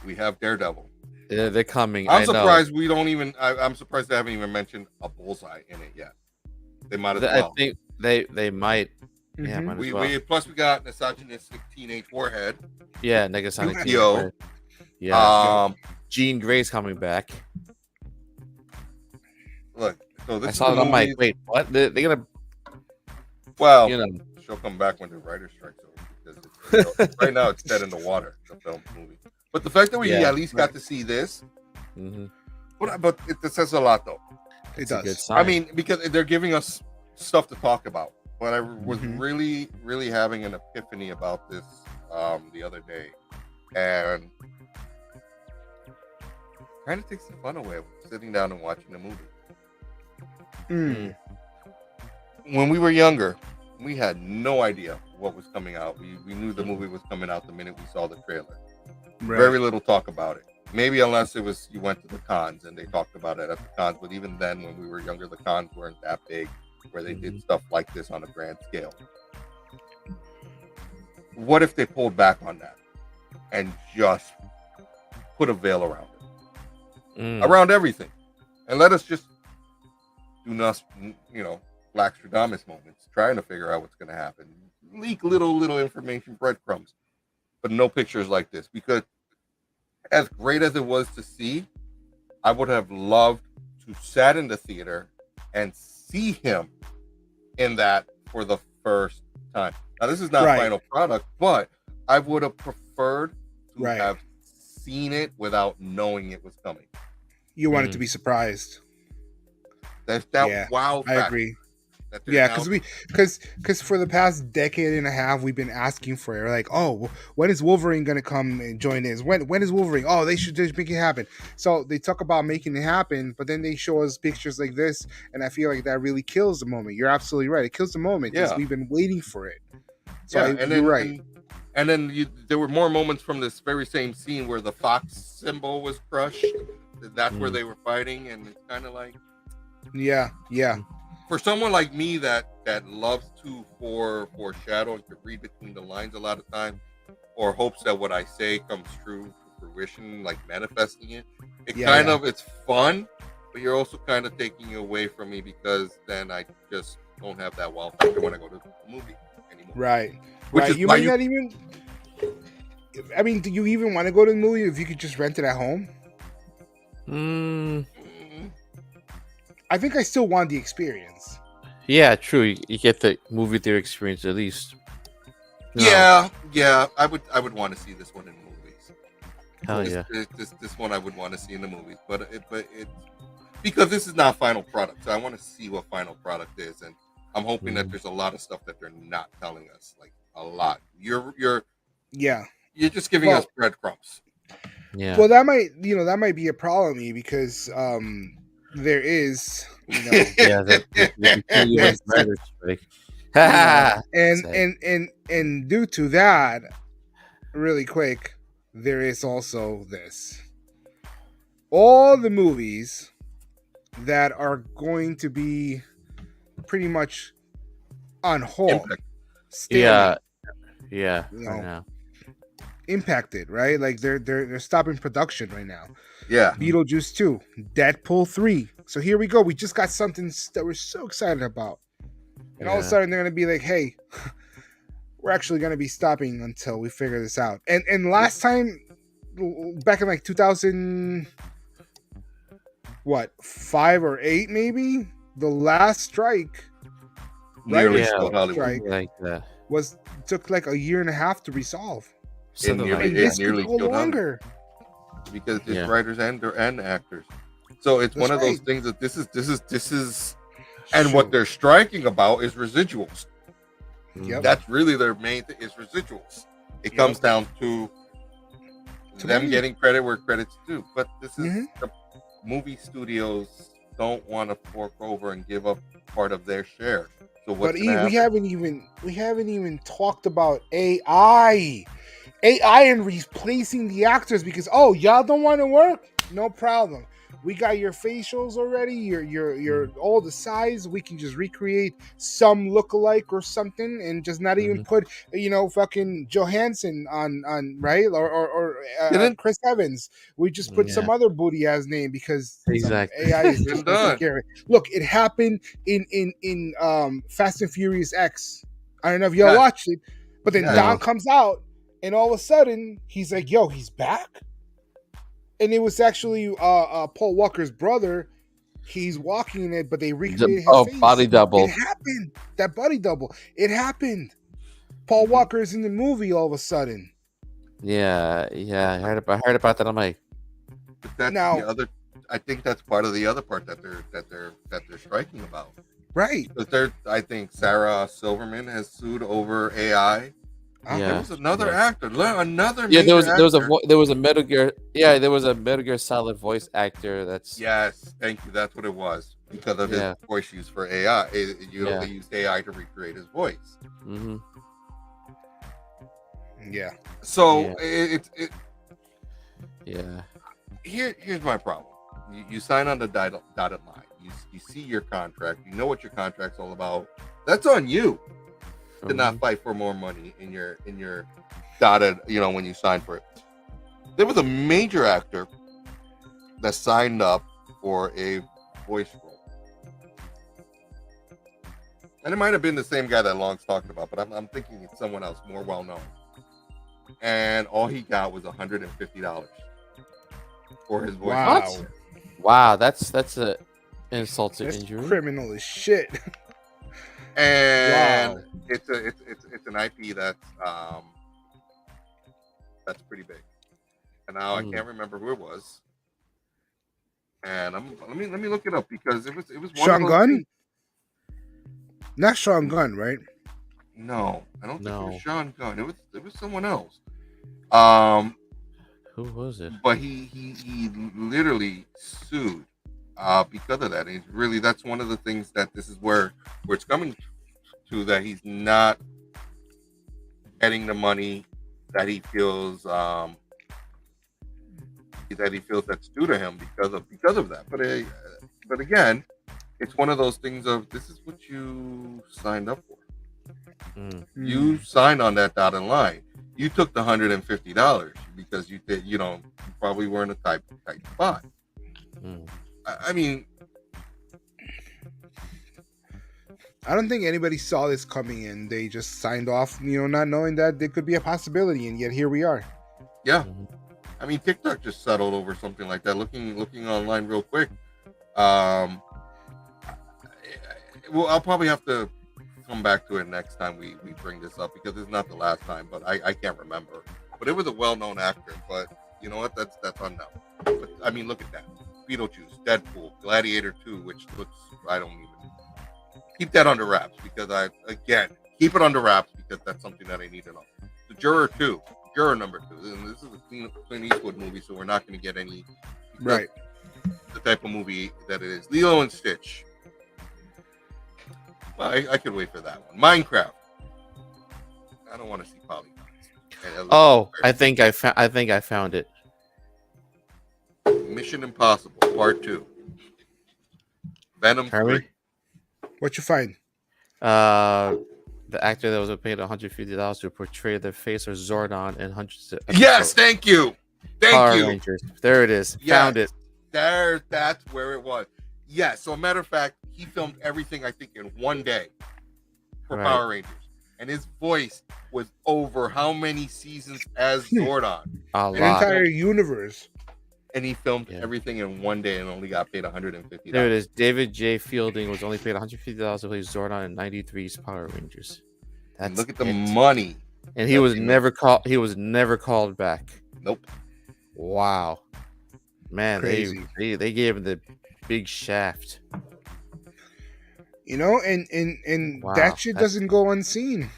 Speaker 2: we have Daredevil.
Speaker 4: They're coming.
Speaker 2: I'm
Speaker 4: I know.
Speaker 2: surprised we don't even. I'm surprised they haven't even mentioned a bullseye in it yet. They might as well.
Speaker 4: I think they might. Yeah, might as well.
Speaker 2: We plus we got misogynistic teenage warhead.
Speaker 4: Yeah, Negasonic.
Speaker 2: Yo.
Speaker 4: Yeah. Jean Grey's coming back.
Speaker 2: Look, so this
Speaker 4: I
Speaker 2: is
Speaker 4: saw
Speaker 2: the
Speaker 4: it. I'm like,
Speaker 2: movie-
Speaker 4: wait, what? They're gonna,
Speaker 2: well,
Speaker 4: you know.
Speaker 2: she'll come back when the writer strikes over because right now it's dead in the water. The film movie, but the fact that we
Speaker 4: Yeah.
Speaker 2: at least got to see this,
Speaker 4: Mhm.
Speaker 2: but it says a lot though.
Speaker 3: It
Speaker 4: It's a good
Speaker 3: does.
Speaker 4: sign.
Speaker 2: I mean, because they're giving us stuff to talk about. But I was
Speaker 3: Mhm.
Speaker 2: really, really having an epiphany about this the other day, and kind of takes the fun away of sitting down and watching the movie.
Speaker 3: Mm.
Speaker 2: When we were younger, we had no idea what was coming out. We knew the movie was coming out the minute we saw the trailer.
Speaker 3: Right.
Speaker 2: Very little talk about it. Maybe unless it was you went to the cons and they talked about it at the cons. But even then, when we were younger, the cons weren't that big where they did stuff like this on a grand scale. What if they pulled back on that and just put a veil around it, around everything, and let us just do not, Black Stradamus moments, trying to figure out what's going to happen, leak little information, breadcrumbs, but no pictures like this. Because as great as it was to see, I would have loved to sat in the theater and see him in that for the first time. Now, this is not
Speaker 3: Right.
Speaker 2: final product, but I would have preferred to
Speaker 3: Right.
Speaker 2: have seen it without knowing it was coming.
Speaker 3: You wanted to be surprised.
Speaker 2: That's that
Speaker 3: Yeah,
Speaker 2: wow
Speaker 3: I
Speaker 2: factor
Speaker 3: agree.
Speaker 2: that they're
Speaker 3: Yeah,
Speaker 2: now-
Speaker 3: because for the past decade and a half, we've been asking for it. We're like, oh, when is Wolverine gonna come and join this? When is Wolverine? Oh, they should just make it happen. So they talk about making it happen, but then they show us pictures like this, and I feel like that really kills the moment. You're absolutely right. It kills the moment because
Speaker 2: Yeah.
Speaker 3: we've been waiting for it. So
Speaker 2: yeah,
Speaker 3: I,
Speaker 2: and
Speaker 3: you're
Speaker 2: then
Speaker 3: right.
Speaker 2: and then there were more moments from this very same scene where the fox symbol was crushed. That's where they were fighting, and it's kind of like,
Speaker 3: Yeah.
Speaker 2: for someone like me that loves to foreshadow and to read between the lines a lot of times, or hopes that what I say comes true to fruition, like manifesting it. It's fun, but you're also kind of taking it away from me because then I just don't have that wow factor when I go to the movie anymore.
Speaker 3: Right.
Speaker 2: Which
Speaker 3: Right.
Speaker 2: is
Speaker 3: You
Speaker 2: why
Speaker 3: might not even. I mean, do you even want to go to the movie if you could just rent it at home? I think I still want the experience.
Speaker 4: Yeah, true. You get the movie theater experience at least. No.
Speaker 2: Yeah, I would want to see this one in movies.
Speaker 4: Hell
Speaker 2: this,
Speaker 4: yeah.
Speaker 2: this one I would want to see in the movies, but it because this is not final product, so I want to see what final product is, and I'm hoping that there's a lot of stuff that they're not telling us, like a lot. You're
Speaker 3: Yeah.
Speaker 2: just giving us breadcrumbs.
Speaker 4: Yeah.
Speaker 3: Well, that might be a problem because there is
Speaker 4: Yeah. The continuous writer's strike.
Speaker 3: and due to that, really quick, there is also this. All the movies that are going to be pretty much on hold,
Speaker 2: Impact.
Speaker 3: stalemate,
Speaker 4: Yeah.
Speaker 3: you know,
Speaker 4: Right now.
Speaker 3: impacted, right? Like they're stopping production right now.
Speaker 2: Yeah.
Speaker 3: Beetlejuice 2, Deadpool 3. So here we go. We just got something that we're so excited about. And all of a sudden they're going to be like, hey, we're actually going to be stopping until we figure this out. And last time, back in like 2000, 5 or 8 maybe? The last strike,
Speaker 2: Nearly
Speaker 3: writer's
Speaker 2: still Hollywood.
Speaker 3: strike,
Speaker 4: Like that.
Speaker 3: took like a year and a half to resolve.
Speaker 4: Something
Speaker 2: nearly-
Speaker 4: like
Speaker 3: And
Speaker 2: it
Speaker 3: this
Speaker 2: nearly
Speaker 3: could go
Speaker 2: killed
Speaker 3: longer.
Speaker 2: Because it's
Speaker 4: Yeah.
Speaker 2: writers and actors. So it's one
Speaker 3: That's
Speaker 2: of those
Speaker 3: right.
Speaker 2: things that this is and what they're striking about is residuals.
Speaker 3: Yep.
Speaker 2: That's really their main thing is residuals. It comes down to them
Speaker 3: money.
Speaker 2: getting credit where credit's due. But this is
Speaker 3: Mhm.
Speaker 2: the movie studios don't want to fork over and give up part of their share. So what's
Speaker 3: But
Speaker 2: gonna
Speaker 3: we
Speaker 2: happen?
Speaker 3: haven't even talked about AI and replacing the actors because y'all don't want to work, no problem. We got your facials already, your all the size. We can just recreate some lookalike or something, and just not even put fucking Johansson on right or
Speaker 2: Didn't-
Speaker 3: Chris Evans. We just put some other booty ass name because some
Speaker 4: Exactly.
Speaker 3: AI is
Speaker 2: Been
Speaker 3: just gonna
Speaker 2: done.
Speaker 3: take care of it. Look, it happened in Fast and Furious X. I don't know if y'all
Speaker 2: Yes.
Speaker 3: watched it, but then
Speaker 2: Yes.
Speaker 3: Don comes out, and all of a sudden he's like, "Yo, he's back." And it was actually Paul Walker's brother. He's walking in it, but they recreated his face.
Speaker 4: Body double.
Speaker 3: It happened. That body double. It happened. Paul Walker is in the movie all of a sudden.
Speaker 4: Yeah. I heard about that. I'm like,
Speaker 2: But that's
Speaker 3: Now-
Speaker 2: the other. I think that's part of the other part that they're striking about.
Speaker 3: Right.
Speaker 2: But I think Sarah Silverman has sued over AI.
Speaker 3: Uh-huh.
Speaker 2: There
Speaker 4: Yeah.
Speaker 2: was another
Speaker 4: Yeah.
Speaker 2: actor. Another.
Speaker 4: yeah. There
Speaker 2: major
Speaker 4: was
Speaker 2: actor.
Speaker 4: there was a Metal Gear. Yeah, there was a Metal Gear Solid voice actor. That's
Speaker 2: Yes, thank you. That's what it was because of
Speaker 4: Yeah.
Speaker 2: his voice use for AI. They
Speaker 4: Yeah.
Speaker 2: used AI to recreate his voice.
Speaker 4: hmm
Speaker 3: Yeah.
Speaker 2: So
Speaker 4: Yeah.
Speaker 2: it
Speaker 4: Yeah.
Speaker 2: here's my problem. You sign on the dotted line. You see your contract. You know what your contract's all about. That's on you to not fight for more money in your dotted. When you sign for it. There was a major actor that signed up for a voice role, and it might have been the same guy that Long's talking about, but I'm thinking it's someone else more well known. And all he got was $150 for his voice.
Speaker 3: Wow.
Speaker 4: Wow, that's a insult to
Speaker 3: That's
Speaker 4: injury.
Speaker 3: criminal as shit.
Speaker 2: And
Speaker 3: Wow.
Speaker 2: it's an IP that's pretty big. And now I can't remember who it was. And let me look it up because it was one
Speaker 3: Sean
Speaker 2: of those
Speaker 3: Gunn?
Speaker 2: things-
Speaker 3: Not Sean Gunn, right?
Speaker 2: No, I don't think it
Speaker 4: No.
Speaker 2: was Sean Gunn. It was someone else.
Speaker 4: Who was it?
Speaker 2: But he literally sued because of that. And it's really that's one of the things that this is where it's coming to, that he's not getting the money that he feels that's due to him because of that. But again, it's one of those things of this is what you signed up for.
Speaker 4: Mm.
Speaker 2: You signed on that dotted line. You took the $150 because you did, you probably were in a tight spot.
Speaker 4: Mm.
Speaker 2: I mean,
Speaker 3: I don't think anybody saw this coming in. They just signed off, not knowing that there could be a possibility, and yet here we are.
Speaker 2: yeah.
Speaker 4: Mhm.
Speaker 2: I mean, TikTok just settled over something like that. Looking online real quick. Well, I'll probably have to come back to it next time we bring this up because it's not the last time, but I can't remember. But it was a well-known actor. But You know what? That's on now. But I mean, look at that. Beetlejuice, Deadpool, Gladiator 2, which looks, I don't even keep that under wraps because keep it under wraps because that's something that I need to know. The Juror number 2. And this is a Clint Eastwood movie, so we're not going to get any.
Speaker 3: Right.
Speaker 2: The type of movie that it is. Lilo and Stitch. Well, I could wait for that one. Minecraft. I don't want to see polygons.
Speaker 4: Oh, I think I found it.
Speaker 2: Mission Impossible Part 2. Venom 3.
Speaker 3: What you find?
Speaker 4: The actor that was paid $150 to portray the face of Zordon in hundreds of
Speaker 2: Yes, thank you.
Speaker 4: Power Rangers. There it is.
Speaker 2: Yes.
Speaker 4: Found it.
Speaker 2: That's where it was. Yes. So, a matter of fact, he filmed everything, I think, in one day for Power Rangers. And his voice was over how many seasons as Zordon?
Speaker 3: An entire universe.
Speaker 2: And he filmed everything in one day and only got paid $150.
Speaker 4: There it is. David J. Fielding was only paid $150 to play Zordon in '93's Power Rangers.
Speaker 2: Look at the money.
Speaker 4: And he was never called. He was never called back.
Speaker 2: Nope.
Speaker 4: Wow, man,
Speaker 3: Crazy.
Speaker 4: they gave him the big shaft.
Speaker 3: You know, and
Speaker 4: Wow,
Speaker 3: that shit doesn't go unseen.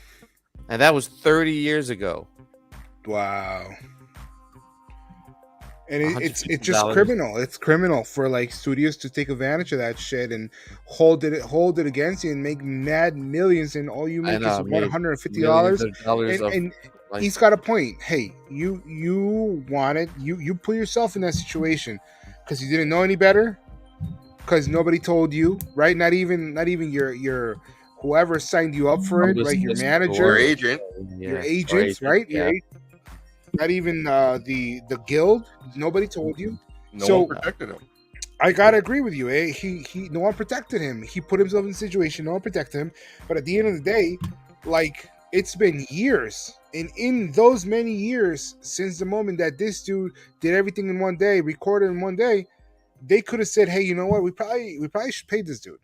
Speaker 4: And that was 30 years ago.
Speaker 3: Wow. And it's just
Speaker 4: $150.
Speaker 3: criminal. It's criminal for like studios to take advantage of that shit and hold it against you and make mad millions, and all you make is $150. And he's got a point. Hey, you wanted you put yourself in that situation because you didn't know any better, because nobody told you, right? Not even your whoever signed you up for it, right? Your manager, your agents, right?
Speaker 4: Yeah.
Speaker 3: Not even the guild. Nobody told you.
Speaker 2: No one protected him.
Speaker 3: I gotta agree with you. He no one protected him. He put himself in a situation. No one protected him. But at the end of the day, like, it's been years, and in those many years since the moment that this dude did everything in one day, recorded in one day, they could have said, "Hey, you know what? We probably should pay this dude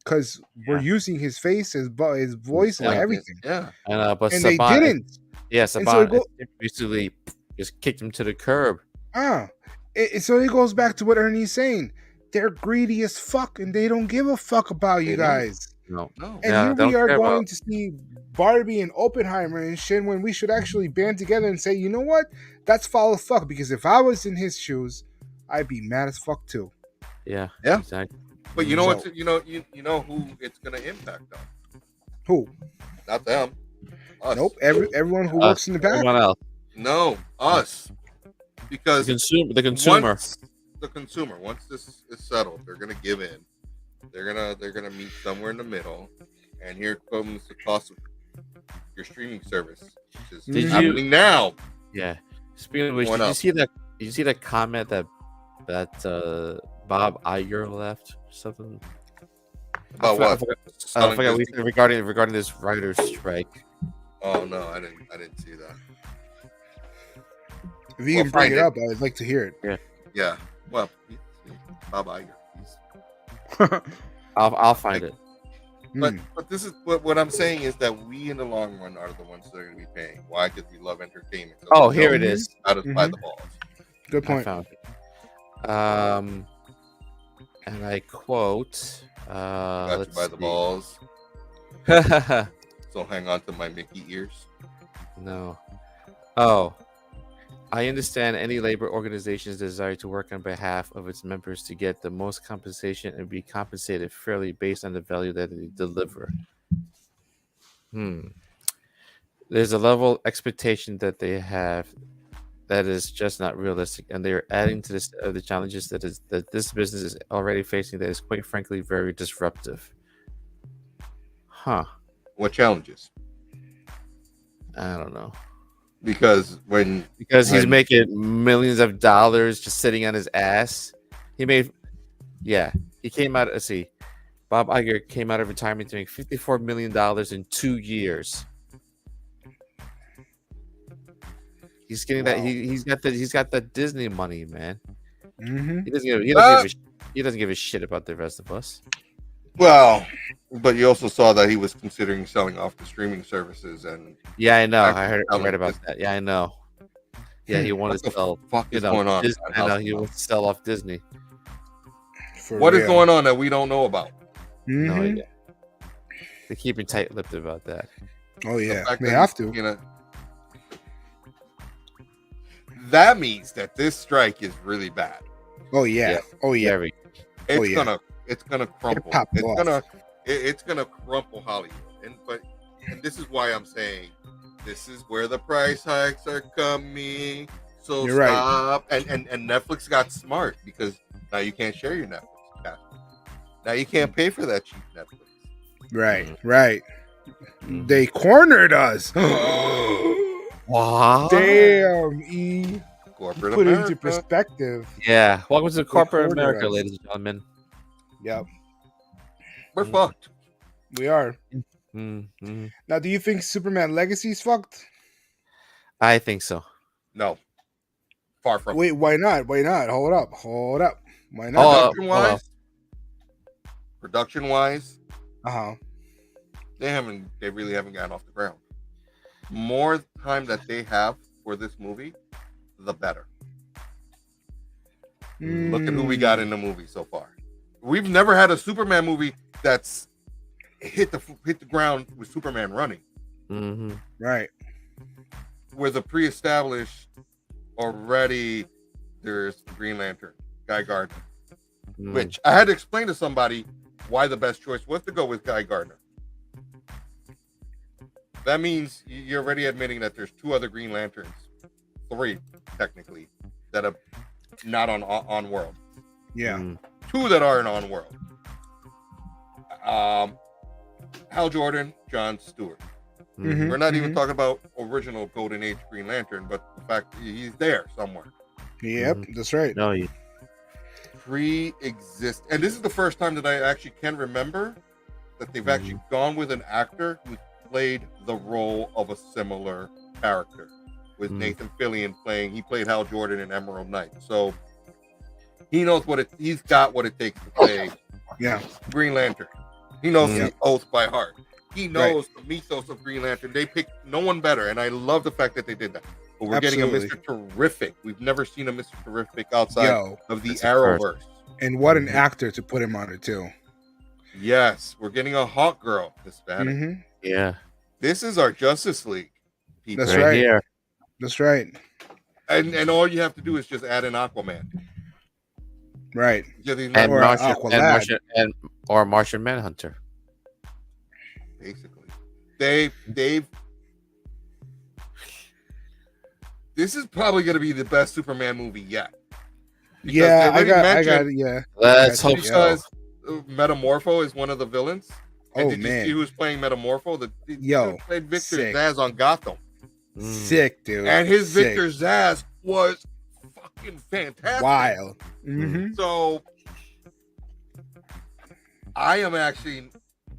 Speaker 3: because we're using his face, his voice, and everything."
Speaker 2: Yeah,
Speaker 4: but
Speaker 3: and
Speaker 4: Saban,
Speaker 3: they didn't.
Speaker 4: Yeah, Saban basically just kicked him to the curb.
Speaker 3: So it goes back to what Ernie's saying. They're greedy as fuck, and they don't give a fuck about you guys.
Speaker 4: No.
Speaker 3: And here we are going to see Barbie and Oppenheimer and shit when we should actually band together and say, you know what? That's foul as fuck. Because if I was in his shoes, I'd be mad as fuck too.
Speaker 2: Yeah.
Speaker 4: Exactly.
Speaker 2: But you know what? You know who it's gonna impact on?
Speaker 3: Who?
Speaker 2: Not them. Us.
Speaker 3: Nope. Everyone who works in the back.
Speaker 4: Everyone else.
Speaker 2: No, us. Because
Speaker 4: the consumer.
Speaker 2: The consumer. Once this is settled, they're gonna give in. They're gonna meet somewhere in the middle, and here comes the cost of your streaming service, which is happening now.
Speaker 4: Yeah. Speaking of which, did you see that comment that Bob Iger left? Something
Speaker 2: about what?
Speaker 4: I forgot we said regarding this writer's strike.
Speaker 2: Oh no, I didn't see that.
Speaker 3: If you can bring it up, I'd like to hear it.
Speaker 2: Yeah. Well, Bob Iger.
Speaker 4: I'll find it.
Speaker 2: But this is what I'm saying is that we in the long run are the ones that are going to be paying. Why? Because we love entertainment.
Speaker 4: So here it is.
Speaker 2: By the balls.
Speaker 3: Good point.
Speaker 4: I found it. And I quote.
Speaker 2: Got you by the balls.
Speaker 4: balls.
Speaker 2: So hang on to my Mickey ears.
Speaker 4: No. Oh. I understand any labor organization's desire to work on behalf of its members to get the most compensation and be compensated fairly based on the value that they deliver. There's a level of expectation that they have that is just not realistic, and they are adding to the challenges that this business is already facing that is quite frankly very disruptive.
Speaker 2: What challenges?
Speaker 4: I don't know.
Speaker 2: Because
Speaker 4: he's making millions of dollars just sitting on his ass. He came out. Let's see, Bob Iger came out of retirement to make $54 million in 2 years. He's getting that. He's got that Disney money, man.
Speaker 3: Mm-hmm.
Speaker 4: He doesn't give a shit about the rest of us.
Speaker 2: Well, but you also saw that he was considering selling off the streaming services, and
Speaker 4: yeah, I know. I read about that. Yeah, I know. Yeah, he wanted
Speaker 2: What
Speaker 4: to
Speaker 2: the
Speaker 4: sell.
Speaker 2: fuck
Speaker 4: You
Speaker 2: is
Speaker 4: know,
Speaker 2: going on?
Speaker 4: Disney,
Speaker 2: at
Speaker 4: I know
Speaker 2: House
Speaker 4: he
Speaker 2: of
Speaker 4: wants to sell off Disney.
Speaker 3: For
Speaker 2: What is
Speaker 3: real.
Speaker 2: going on that we don't know about?
Speaker 4: No
Speaker 3: Mhm.
Speaker 4: idea. They're keeping tight-lipped about that.
Speaker 3: Oh
Speaker 2: The
Speaker 3: yeah,
Speaker 2: fact
Speaker 3: they
Speaker 2: that
Speaker 3: have
Speaker 2: he's,
Speaker 3: to.
Speaker 2: you know, that means that this strike is really bad.
Speaker 3: Oh yeah.
Speaker 4: Yeah.
Speaker 3: Oh yeah.
Speaker 4: Very.
Speaker 2: It's
Speaker 3: yeah.
Speaker 2: gonna crumple.
Speaker 3: popped
Speaker 2: It's
Speaker 3: off.
Speaker 2: gonna crumple Hollywood. And this is why I'm saying this is where the price hikes are coming. So
Speaker 3: You're right.
Speaker 2: stop. And Netflix got smart because now you can't share your Netflix password. Now you can't pay for that cheap Netflix.
Speaker 3: Right. Right.
Speaker 4: Mhm.
Speaker 3: They cornered us.
Speaker 4: What?
Speaker 3: Damn, E.
Speaker 2: Corporate
Speaker 3: Put it
Speaker 2: America.
Speaker 3: into perspective.
Speaker 4: Yeah. Welcome to corporate
Speaker 3: cornered
Speaker 4: America,
Speaker 3: us.
Speaker 4: ladies and gentlemen.
Speaker 3: Yep,
Speaker 2: We're fucked.
Speaker 3: we are.
Speaker 4: Mm-hmm.
Speaker 3: Now, do you think Superman Legacy's fucked?
Speaker 4: I think so.
Speaker 2: No. Far from
Speaker 3: Wait, why not? Why not? Hold up. Why
Speaker 4: Oh,
Speaker 3: not?
Speaker 2: Production wise,
Speaker 3: Uh-huh.
Speaker 2: they really haven't gotten off the ground. More time that they have for this movie, the better. Look at who we got in the movie so far. We've never had a Superman movie that's hit the ground with Superman running.
Speaker 4: Mm-hmm.
Speaker 3: Right.
Speaker 2: With a pre-established already, there's the Green Lantern, Guy Gardner,
Speaker 4: Mm.
Speaker 2: which I had to explain to somebody why the best choice was to go with Guy Gardner. That means you're already admitting that there's two other Green Lanterns, three technically, that are not on world.
Speaker 3: Yeah.
Speaker 4: Mm.
Speaker 2: Two that are in on world. Hal Jordan, John Stewart.
Speaker 3: Mhm.
Speaker 2: We're not even talking about original Golden Age Green Lantern, but the fact he's there somewhere.
Speaker 3: Yep, that's right.
Speaker 4: No, you.
Speaker 2: Pre-exist, and this is the first time that I actually can remember that they've actually gone with an actor who played the role of a similar character, with Nathan Fillion he played Hal Jordan in Emerald Knight, so he knows he's got what it takes to play
Speaker 3: Yeah.
Speaker 2: Green Lantern. He knows
Speaker 3: Yeah.
Speaker 2: the oath by heart. He knows the mythos of Green Lantern. They picked no one better, and I love the fact that they did that. But we're getting a Mr. Terrific. We've never seen a Mr. Terrific outside of the
Speaker 4: That's a
Speaker 2: Arrowverse.
Speaker 3: And what an actor to put him on it too.
Speaker 2: Yes, we're getting a hot girl Hispanic.
Speaker 3: Hmm.
Speaker 4: Yeah.
Speaker 2: This is our Justice League. People.
Speaker 3: That's right.
Speaker 4: Here.
Speaker 3: That's right.
Speaker 2: And all you have to do is just add an Aquaman.
Speaker 3: Right.
Speaker 2: Yeah, these
Speaker 4: And
Speaker 3: Or
Speaker 2: numbers,
Speaker 4: Martian,
Speaker 3: Aqualad.
Speaker 4: or Martian Manhunter.
Speaker 2: basically. They've this is probably going to be the best Superman movie yet. Because
Speaker 3: Yeah,
Speaker 2: they already
Speaker 3: I got
Speaker 2: mentioned-
Speaker 3: it. Yeah.
Speaker 4: Let's
Speaker 3: I got
Speaker 4: hope
Speaker 3: you.
Speaker 4: so.
Speaker 2: Because Metamorpho is one of the villains. And
Speaker 3: Oh
Speaker 2: did you see
Speaker 3: man,
Speaker 2: who's playing Metamorpho? The
Speaker 3: Yo,
Speaker 2: dude played Victor
Speaker 3: sick.
Speaker 2: Zsasz on Gotham,
Speaker 4: Mm.
Speaker 3: sick dude.
Speaker 2: and his
Speaker 3: Sick.
Speaker 2: Victor Zsasz was fucking fantastic.
Speaker 3: Wild. Mm-hmm.
Speaker 2: So I am actually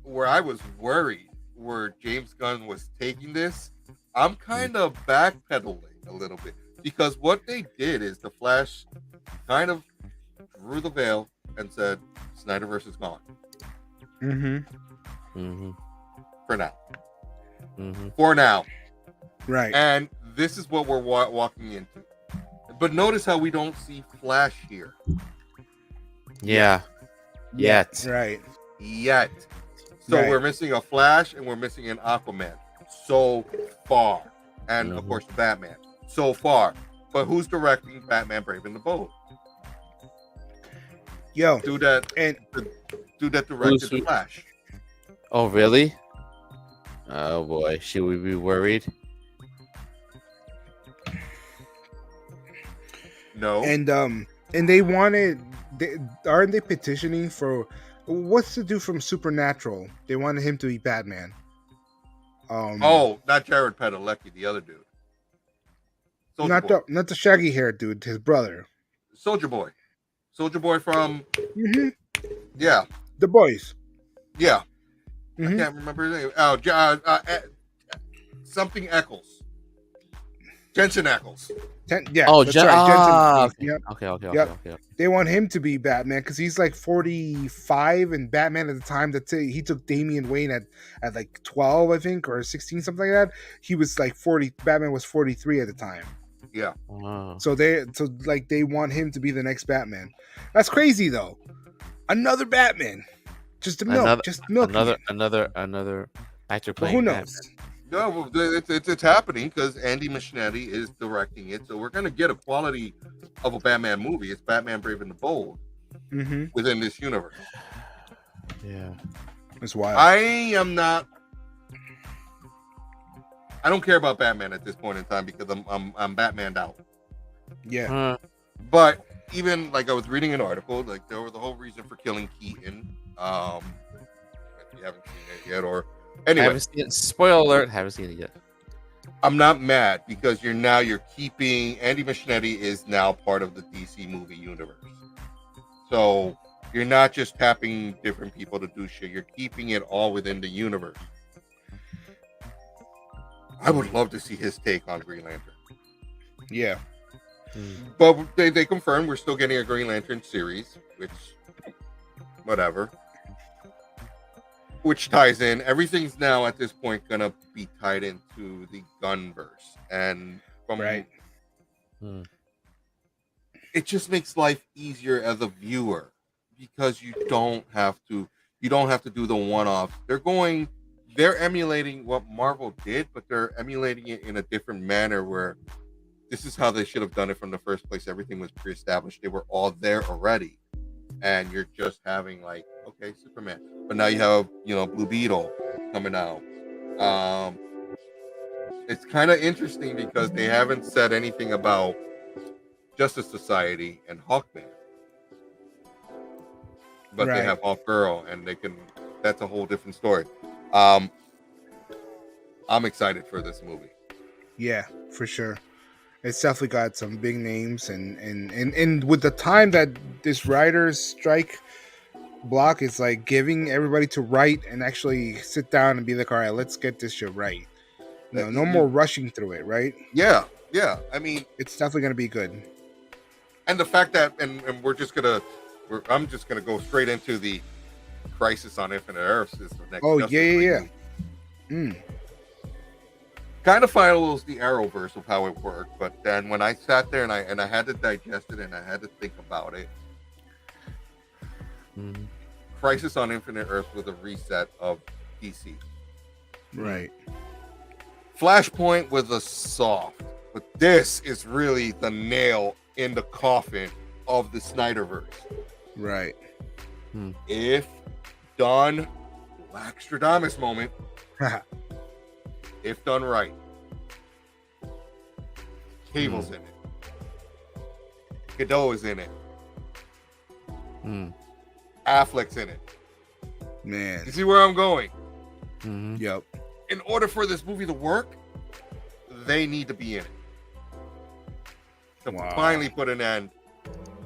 Speaker 2: where I was worried where James Gunn was taking this. I'm kind of backpedaling a little bit because what they did is the Flash kind of drew the veil and said Snyderverse is gone
Speaker 3: Mm-hmm.
Speaker 4: Mm-hmm.
Speaker 2: for now.
Speaker 4: Mm-hmm.
Speaker 2: For now.
Speaker 3: Right.
Speaker 2: And this is what we're walking into. But notice how we don't see Flash here
Speaker 4: Yeah. Yet.
Speaker 3: Right.
Speaker 2: yet. So
Speaker 3: Right.
Speaker 2: we're missing a Flash and we're missing an Aquaman so far. And of
Speaker 4: Mhm.
Speaker 2: course, the Batman so far. But who's directing Batman Brave and the Bold?
Speaker 3: Yo.
Speaker 2: Do that
Speaker 3: And
Speaker 2: directed the Flash.
Speaker 4: Oh, really? Oh boy, should we be worried?
Speaker 2: No.
Speaker 3: and they wanted. Aren't they petitioning for what's the dude from Supernatural? They wanted him to be Batman.
Speaker 2: Oh, not Jared Padalecki, the other dude.
Speaker 3: not the shaggy hair dude, his brother.
Speaker 2: Soldier Boy. Soldier Boy from
Speaker 3: Mm-hmm.
Speaker 2: yeah.
Speaker 3: The boys.
Speaker 2: Yeah. I
Speaker 3: Mhm.
Speaker 2: can't remember his name. Oh, something Eccles. Jensen Ackles.
Speaker 3: Yeah.
Speaker 4: Oh,
Speaker 3: that's
Speaker 4: Jen-
Speaker 3: right.
Speaker 4: ah,
Speaker 3: Jensen. Yep.
Speaker 4: Okay.
Speaker 3: Yep. They want him to be Batman because he's like 45, and Batman at the time he took Damian Wayne at like 12, I think, or 16, something like that. He was like 40. Batman was 43 at the time.
Speaker 2: Yeah.
Speaker 4: Oh.
Speaker 3: So they want him to be the next Batman. That's crazy though. Another Batman. Just to milk. Just milk.
Speaker 4: Another actor
Speaker 3: But
Speaker 4: playing.
Speaker 3: who knows?
Speaker 2: No, well, it's happening because Andy Muschietti is directing it, so we're gonna get a quality of a Batman movie. It's Batman: Brave and the Bold within this universe.
Speaker 4: Yeah,
Speaker 3: It's wild.
Speaker 2: I don't care about Batman at this point in time because I'm Batmaned out.
Speaker 3: Yeah.
Speaker 2: But even like I was reading an article, like there was the whole reason for killing Keaton. If you haven't seen it yet, or anyway,
Speaker 4: haven't seen it. Spoiler alert! Haven't seen it yet.
Speaker 2: I'm not mad because you're keeping Andy Muschietti is now part of the DC movie universe. So you're not just tapping different people to do shit. You're keeping it all within the universe. I would love to see his take on Green Lantern.
Speaker 3: Yeah.
Speaker 2: But they confirmed we're still getting a Green Lantern series, which whatever. Which ties in. Everything's now at this point gonna be tied into the Gunverse. And from it just makes life easier as a viewer because you don't have to do the one-off. They're emulating what Marvel did, but they're emulating it in a different manner where this is how they should have done it from the first place. Everything was pre-established. They were all there already. And you're just having like, okay, Superman. But now you have, Blue Beetle coming out. It's kind of interesting because they haven't said anything about Justice Society and Hawkman. But they have Hawkgirl, and that's a whole different story. I'm excited for this movie.
Speaker 3: Yeah, for sure. It's definitely got some big names, and with the time that this writer's strike block is like giving everybody to write and actually sit down and be like, all right, let's get this shit right. No more rushing through it, right?
Speaker 2: Yeah. I mean,
Speaker 3: it's definitely gonna be good.
Speaker 2: And the fact that, and I'm just gonna go straight into the Crisis on Infinite Earths is the next.
Speaker 3: Oh
Speaker 2: Justice League. Kind of follows the Arrowverse of how it worked, but then when I sat there and I had to digest it and I had to think about it, Crisis on Infinite Earths was a reset of DC.
Speaker 3: Right.
Speaker 2: Flashpoint was a soft, but this is really the nail in the coffin of the Snyderverse.
Speaker 3: Right.
Speaker 2: If done, Laxtradamus moment. If done right. Cable's in it. Godot is in it. Affleck's in it.
Speaker 3: Man.
Speaker 2: You see where I'm going?
Speaker 3: Yep.
Speaker 2: In order for this movie to work, they need to be in it. To finally put an end,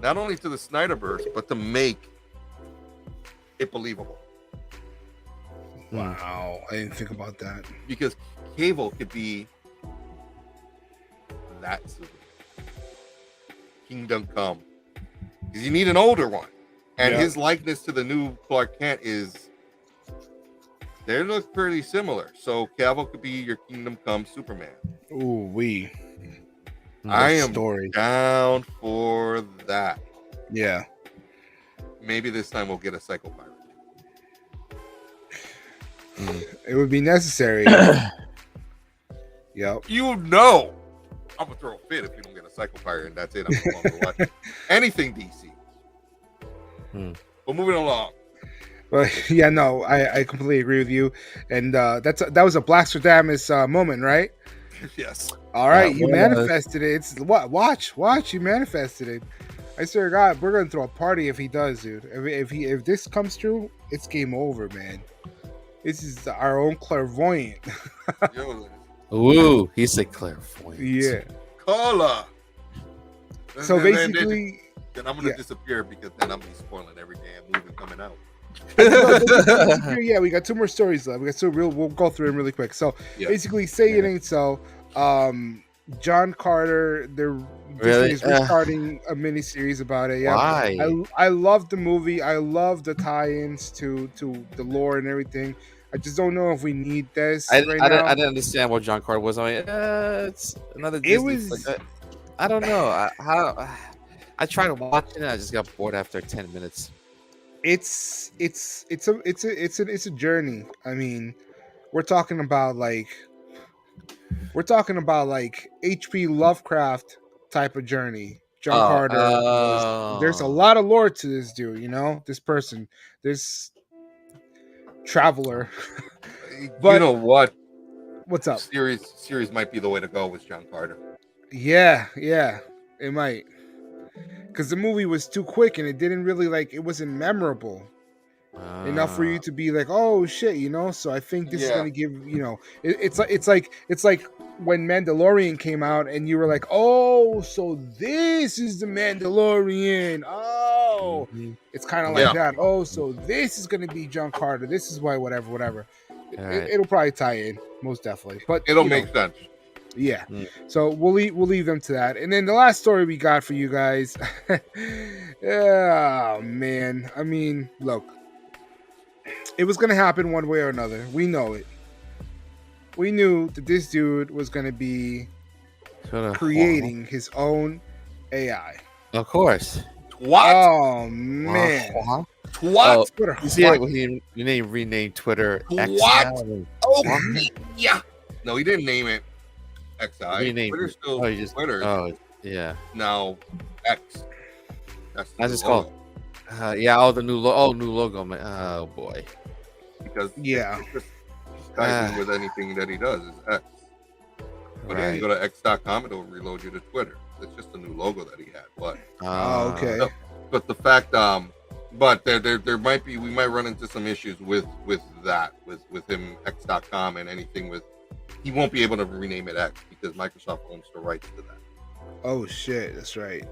Speaker 2: not only to the Snyderverse, but to make it believable.
Speaker 3: Wow. I didn't think about that.
Speaker 2: Because Cable could be that Superman. Kingdom Come. Because you need an older one. And his likeness to the new Clark Kent they look pretty similar. So Cavill could be your Kingdom Come Superman.
Speaker 3: Ooh,
Speaker 2: I am down for that.
Speaker 3: Yeah.
Speaker 2: Maybe this time we'll get a Psycho Pirate.
Speaker 3: It would be necessary. Yep.
Speaker 2: I'm gonna throw a fit if you don't get a Psycho Pirate, and that's it. I'm no longer watching anything DC. But moving along.
Speaker 3: Well, yeah, no, I completely agree with you, and that was a Blackstradamus moment, right?
Speaker 2: Yes.
Speaker 3: All right, you manifested it. It's watch, you manifested it. I swear to God, we're gonna throw a party if he does, dude. If this comes true, it's game over, man. This is our own clairvoyant.
Speaker 4: Ooh, he's a clairvoyant.
Speaker 3: Yeah.
Speaker 2: Cola.
Speaker 3: So basically,
Speaker 2: then I'm gonna disappear because then I'm gonna be spoiling every damn movie coming out.
Speaker 3: Yeah, we got two more stories left. We'll go through them really quick. So basically, say it ain't so. John Carter, Disney is restarting a miniseries about it. Yeah,
Speaker 4: why?
Speaker 3: I love the movie. I love the tie-ins to the lore and everything. I just don't know if we need this
Speaker 4: I
Speaker 3: now.
Speaker 4: didn't understand what John Carter was. I mean, it's another Disney. I don't know. I tried watching it. I just got bored after 10 minutes.
Speaker 3: It's a journey. I mean, we're talking about like H.P. Lovecraft type of journey. John
Speaker 4: Oh,
Speaker 3: Carter was. There's a lot of lore to this dude. You know, this person, this traveler.
Speaker 2: You
Speaker 3: But
Speaker 2: know what?
Speaker 3: what's up?
Speaker 2: Series might be the way to go with John Carter.
Speaker 3: Yeah, it might. Because the movie was too quick and it didn't really it wasn't memorable enough for you to be like, oh shit, you know. So I think this is gonna give it's like when Mandalorian came out and you were like, oh, so this is the Mandalorian. Oh, it's kind of like that. Oh, so this is gonna be John Carter. This is why whatever.
Speaker 4: Right.
Speaker 3: It'll probably tie in most definitely, but
Speaker 2: It'll make sense.
Speaker 3: Yeah. So we'll leave them to that. And then the last story we got for you guys. Oh man. I mean, look. It was gonna happen one way or another. We know it. We knew that this dude was gonna be creating his own AI.
Speaker 4: Of course.
Speaker 2: What?
Speaker 3: Oh man.
Speaker 2: What?
Speaker 4: Oh, you see it when he renamed Twitter X.
Speaker 2: What? Oh yeah. No, he didn't name it XI.
Speaker 4: Renamed
Speaker 2: Twitter's still Twitter.
Speaker 4: Oh yeah.
Speaker 2: Now X.
Speaker 4: That's just called. The new logo, man. Oh boy.
Speaker 2: Because
Speaker 3: yeah,
Speaker 2: just ties in with anything that he does is X. But then you go to x.com, it'll reload you to Twitter. It's just a new logo that he had. But
Speaker 3: okay.
Speaker 2: But the fact, but there might be, we might run into some issues with him x.com and anything with. He won't be able to rename it X because Microsoft owns the rights to that.
Speaker 3: Oh shit, that's right.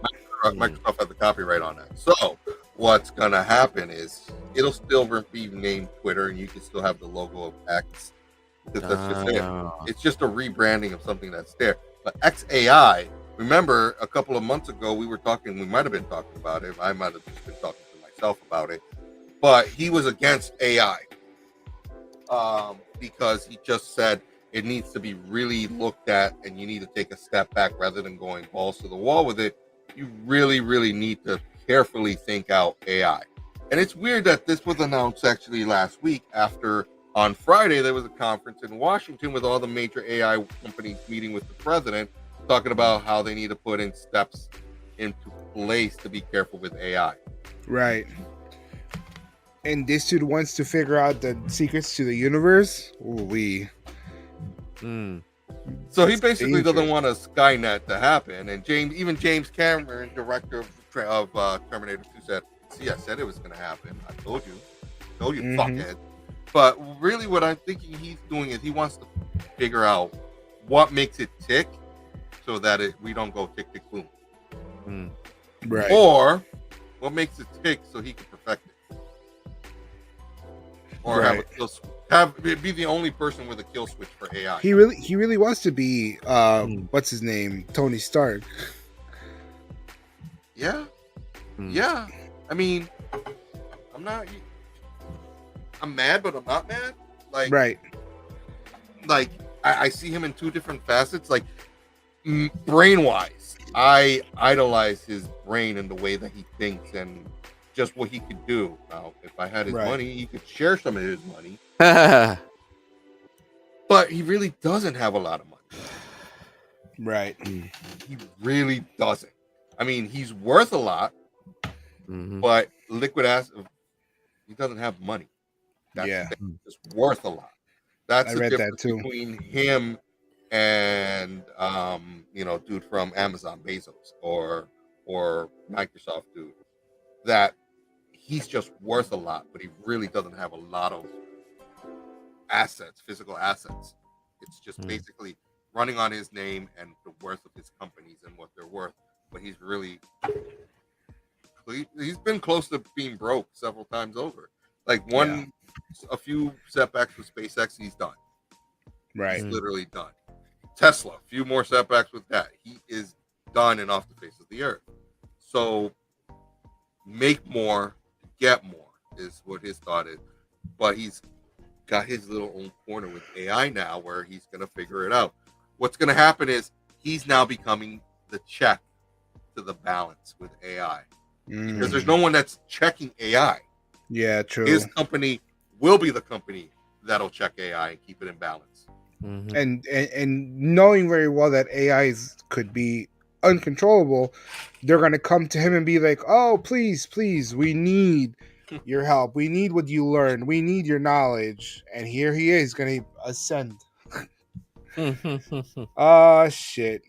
Speaker 2: Microsoft has the copyright on that. So what's gonna happen is it'll still be named Twitter, and you can still have the logo of X. Because that's just it. It's just a rebranding of something that's there. But XAI, remember a couple of months ago we might have been talking about it. I might have just been talking to myself about it. But he was against AI. Because he just said it needs to be really looked at, and you need to take a step back rather than going balls to the wall with it. You really, really need to carefully think out AI. And it's weird that this was announced actually last week after on Friday there was a conference in Washington with all the major AI companies meeting with the president, talking about how they need to put in steps into place to be careful with AI.
Speaker 3: Right. And this dude wants to figure out the secrets to the universe.
Speaker 2: So he basically doesn't want a Skynet to happen. And James Cameron, director of Terminator 2, said, "See, I said it was going to happen. I told you, fuckhead." But really, what I'm thinking he's doing is he wants to figure out what makes it tick, so that we don't go tick tick boom.
Speaker 3: Right.
Speaker 2: Or what makes it tick so he can perfect it, or
Speaker 3: right.
Speaker 2: be the only person with a kill switch for AI.
Speaker 3: He really wants to be what's his name? Tony Stark.
Speaker 2: Yeah. Yeah. I mean, I'm mad, but I'm not mad. Like,
Speaker 3: right.
Speaker 2: Like, I see him in two different facets. Like, brain-wise, I idolize his brain and the way that he thinks and just what he could do. Now, if I had his money, he could share some of his money. But he really doesn't have a lot of money.
Speaker 3: Right.
Speaker 2: He really doesn't. I mean, he's worth a lot, but liquid asset, he doesn't have money. That's it's worth a lot. That's the difference between him and dude from Amazon, Bezos, or Microsoft dude. That he's just worth a lot, but he really doesn't have a lot of assets, physical assets. It's just basically running on his name and the worth of his companies and what they're worth. But he's been close to being broke several times over. Like a few setbacks with SpaceX, he's done.
Speaker 3: Right.
Speaker 2: He's literally done. Tesla, a few more setbacks with that. He is done and off the face of the earth. So make more, get more is what his thought is. But he's got his little own corner with AI now where he's going to figure it out. What's going to happen is he's now becoming the check to the balance with AI
Speaker 3: Mm.
Speaker 2: because there's no one that's checking AI.
Speaker 3: Yeah, true.
Speaker 2: His company will be the company that'll check AI and keep it in balance.
Speaker 4: Mhm.
Speaker 3: And knowing very well that AIs could be uncontrollable, they're gonna come to him and be like, "Oh, please, we need your help. We need what you learned. We need your knowledge." And here he is, gonna ascend. Shit.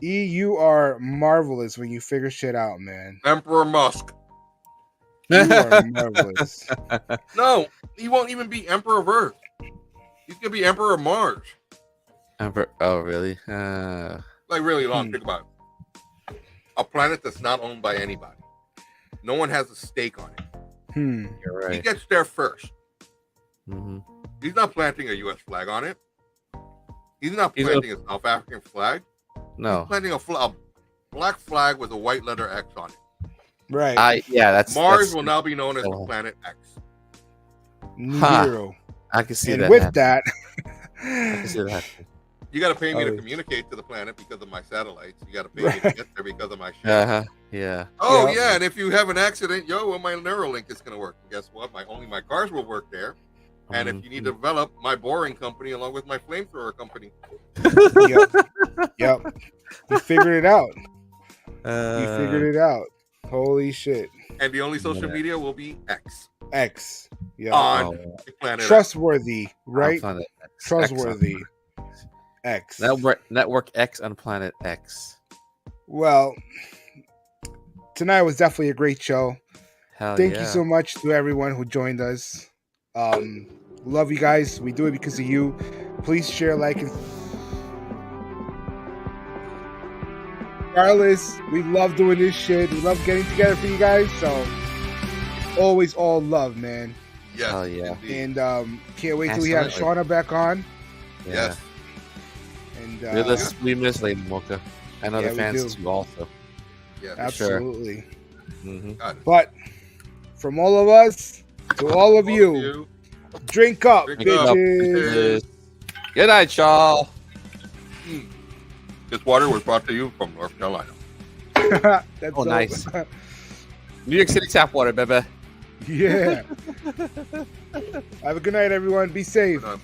Speaker 3: E, you are marvelous when you figure shit out, man.
Speaker 2: Emperor Musk.
Speaker 3: You are marvelous.
Speaker 2: No, he won't even be Emperor of Earth. He's gonna be Emperor of Mars.
Speaker 4: Oh, really?
Speaker 2: Like really long. Think about it. A planet that's not owned by anybody. No one has a stake on it.
Speaker 4: You're
Speaker 2: He
Speaker 4: right.
Speaker 2: gets there first.
Speaker 4: Mm-hmm.
Speaker 2: He's not planting a U.S. flag on it. He's not
Speaker 4: He's
Speaker 2: planting a South African flag.
Speaker 4: No.
Speaker 2: He's planting a black flag with a white letter X on it.
Speaker 3: Right.
Speaker 4: That's
Speaker 2: Mars will now be known as the
Speaker 4: Oh.
Speaker 2: planet X.
Speaker 3: Zero.
Speaker 4: I can see
Speaker 3: And
Speaker 4: that.
Speaker 3: with
Speaker 4: happen.
Speaker 3: that,
Speaker 4: I can see that. happen.
Speaker 2: You got to pay me to
Speaker 3: Oh.
Speaker 2: communicate to the planet because of my satellites. You got to pay me to get there because of my ship.
Speaker 4: Yeah.
Speaker 2: Oh
Speaker 3: Yeah.
Speaker 2: yeah, and if you have an accident, well, my Neuralink is going to work. And guess what? Only my cars will work there. And if you need to develop my boring company along with my flamethrower company,
Speaker 3: yep. You figured it out.
Speaker 4: Uh,
Speaker 3: You figured it out. Holy shit.
Speaker 2: and the only social
Speaker 4: Yeah.
Speaker 2: media will be X
Speaker 3: X. Yeah.
Speaker 2: on
Speaker 4: Oh,
Speaker 2: the planet. X.
Speaker 3: Trustworthy, right?
Speaker 4: on planet X.
Speaker 3: Trustworthy. X.
Speaker 4: Network X on planet X.
Speaker 3: Well, tonight was definitely a great show.
Speaker 4: Hell
Speaker 3: Thank
Speaker 4: yeah.
Speaker 3: you so much to everyone who joined us. Love you guys. We do it because of you. Please share, like, and regardless, we love doing this shit. We love getting together for you guys. So always all love, man.
Speaker 2: Yes.
Speaker 4: Hell yeah.
Speaker 2: indeed.
Speaker 3: And can't wait till we have
Speaker 4: Absolutely.
Speaker 3: Shauna back on.
Speaker 4: Yeah.
Speaker 2: Yes.
Speaker 3: And
Speaker 4: We miss Lady Mocha. I know
Speaker 3: Yeah,
Speaker 4: the
Speaker 3: we
Speaker 4: fans
Speaker 3: do.
Speaker 4: too also.
Speaker 2: Yeah.
Speaker 3: absolutely.
Speaker 4: Mm-hmm.
Speaker 2: Got it.
Speaker 3: But from all of us to all of
Speaker 2: All
Speaker 3: you, drink up,
Speaker 2: Drink up,
Speaker 3: bitches.
Speaker 4: Good night, y'all.
Speaker 2: This water was brought to you from North Carolina.
Speaker 3: That's
Speaker 4: Oh,
Speaker 3: dope.
Speaker 4: nice. New York City tap water, baby.
Speaker 3: Yeah. Have a good night, everyone. Be safe.
Speaker 2: But,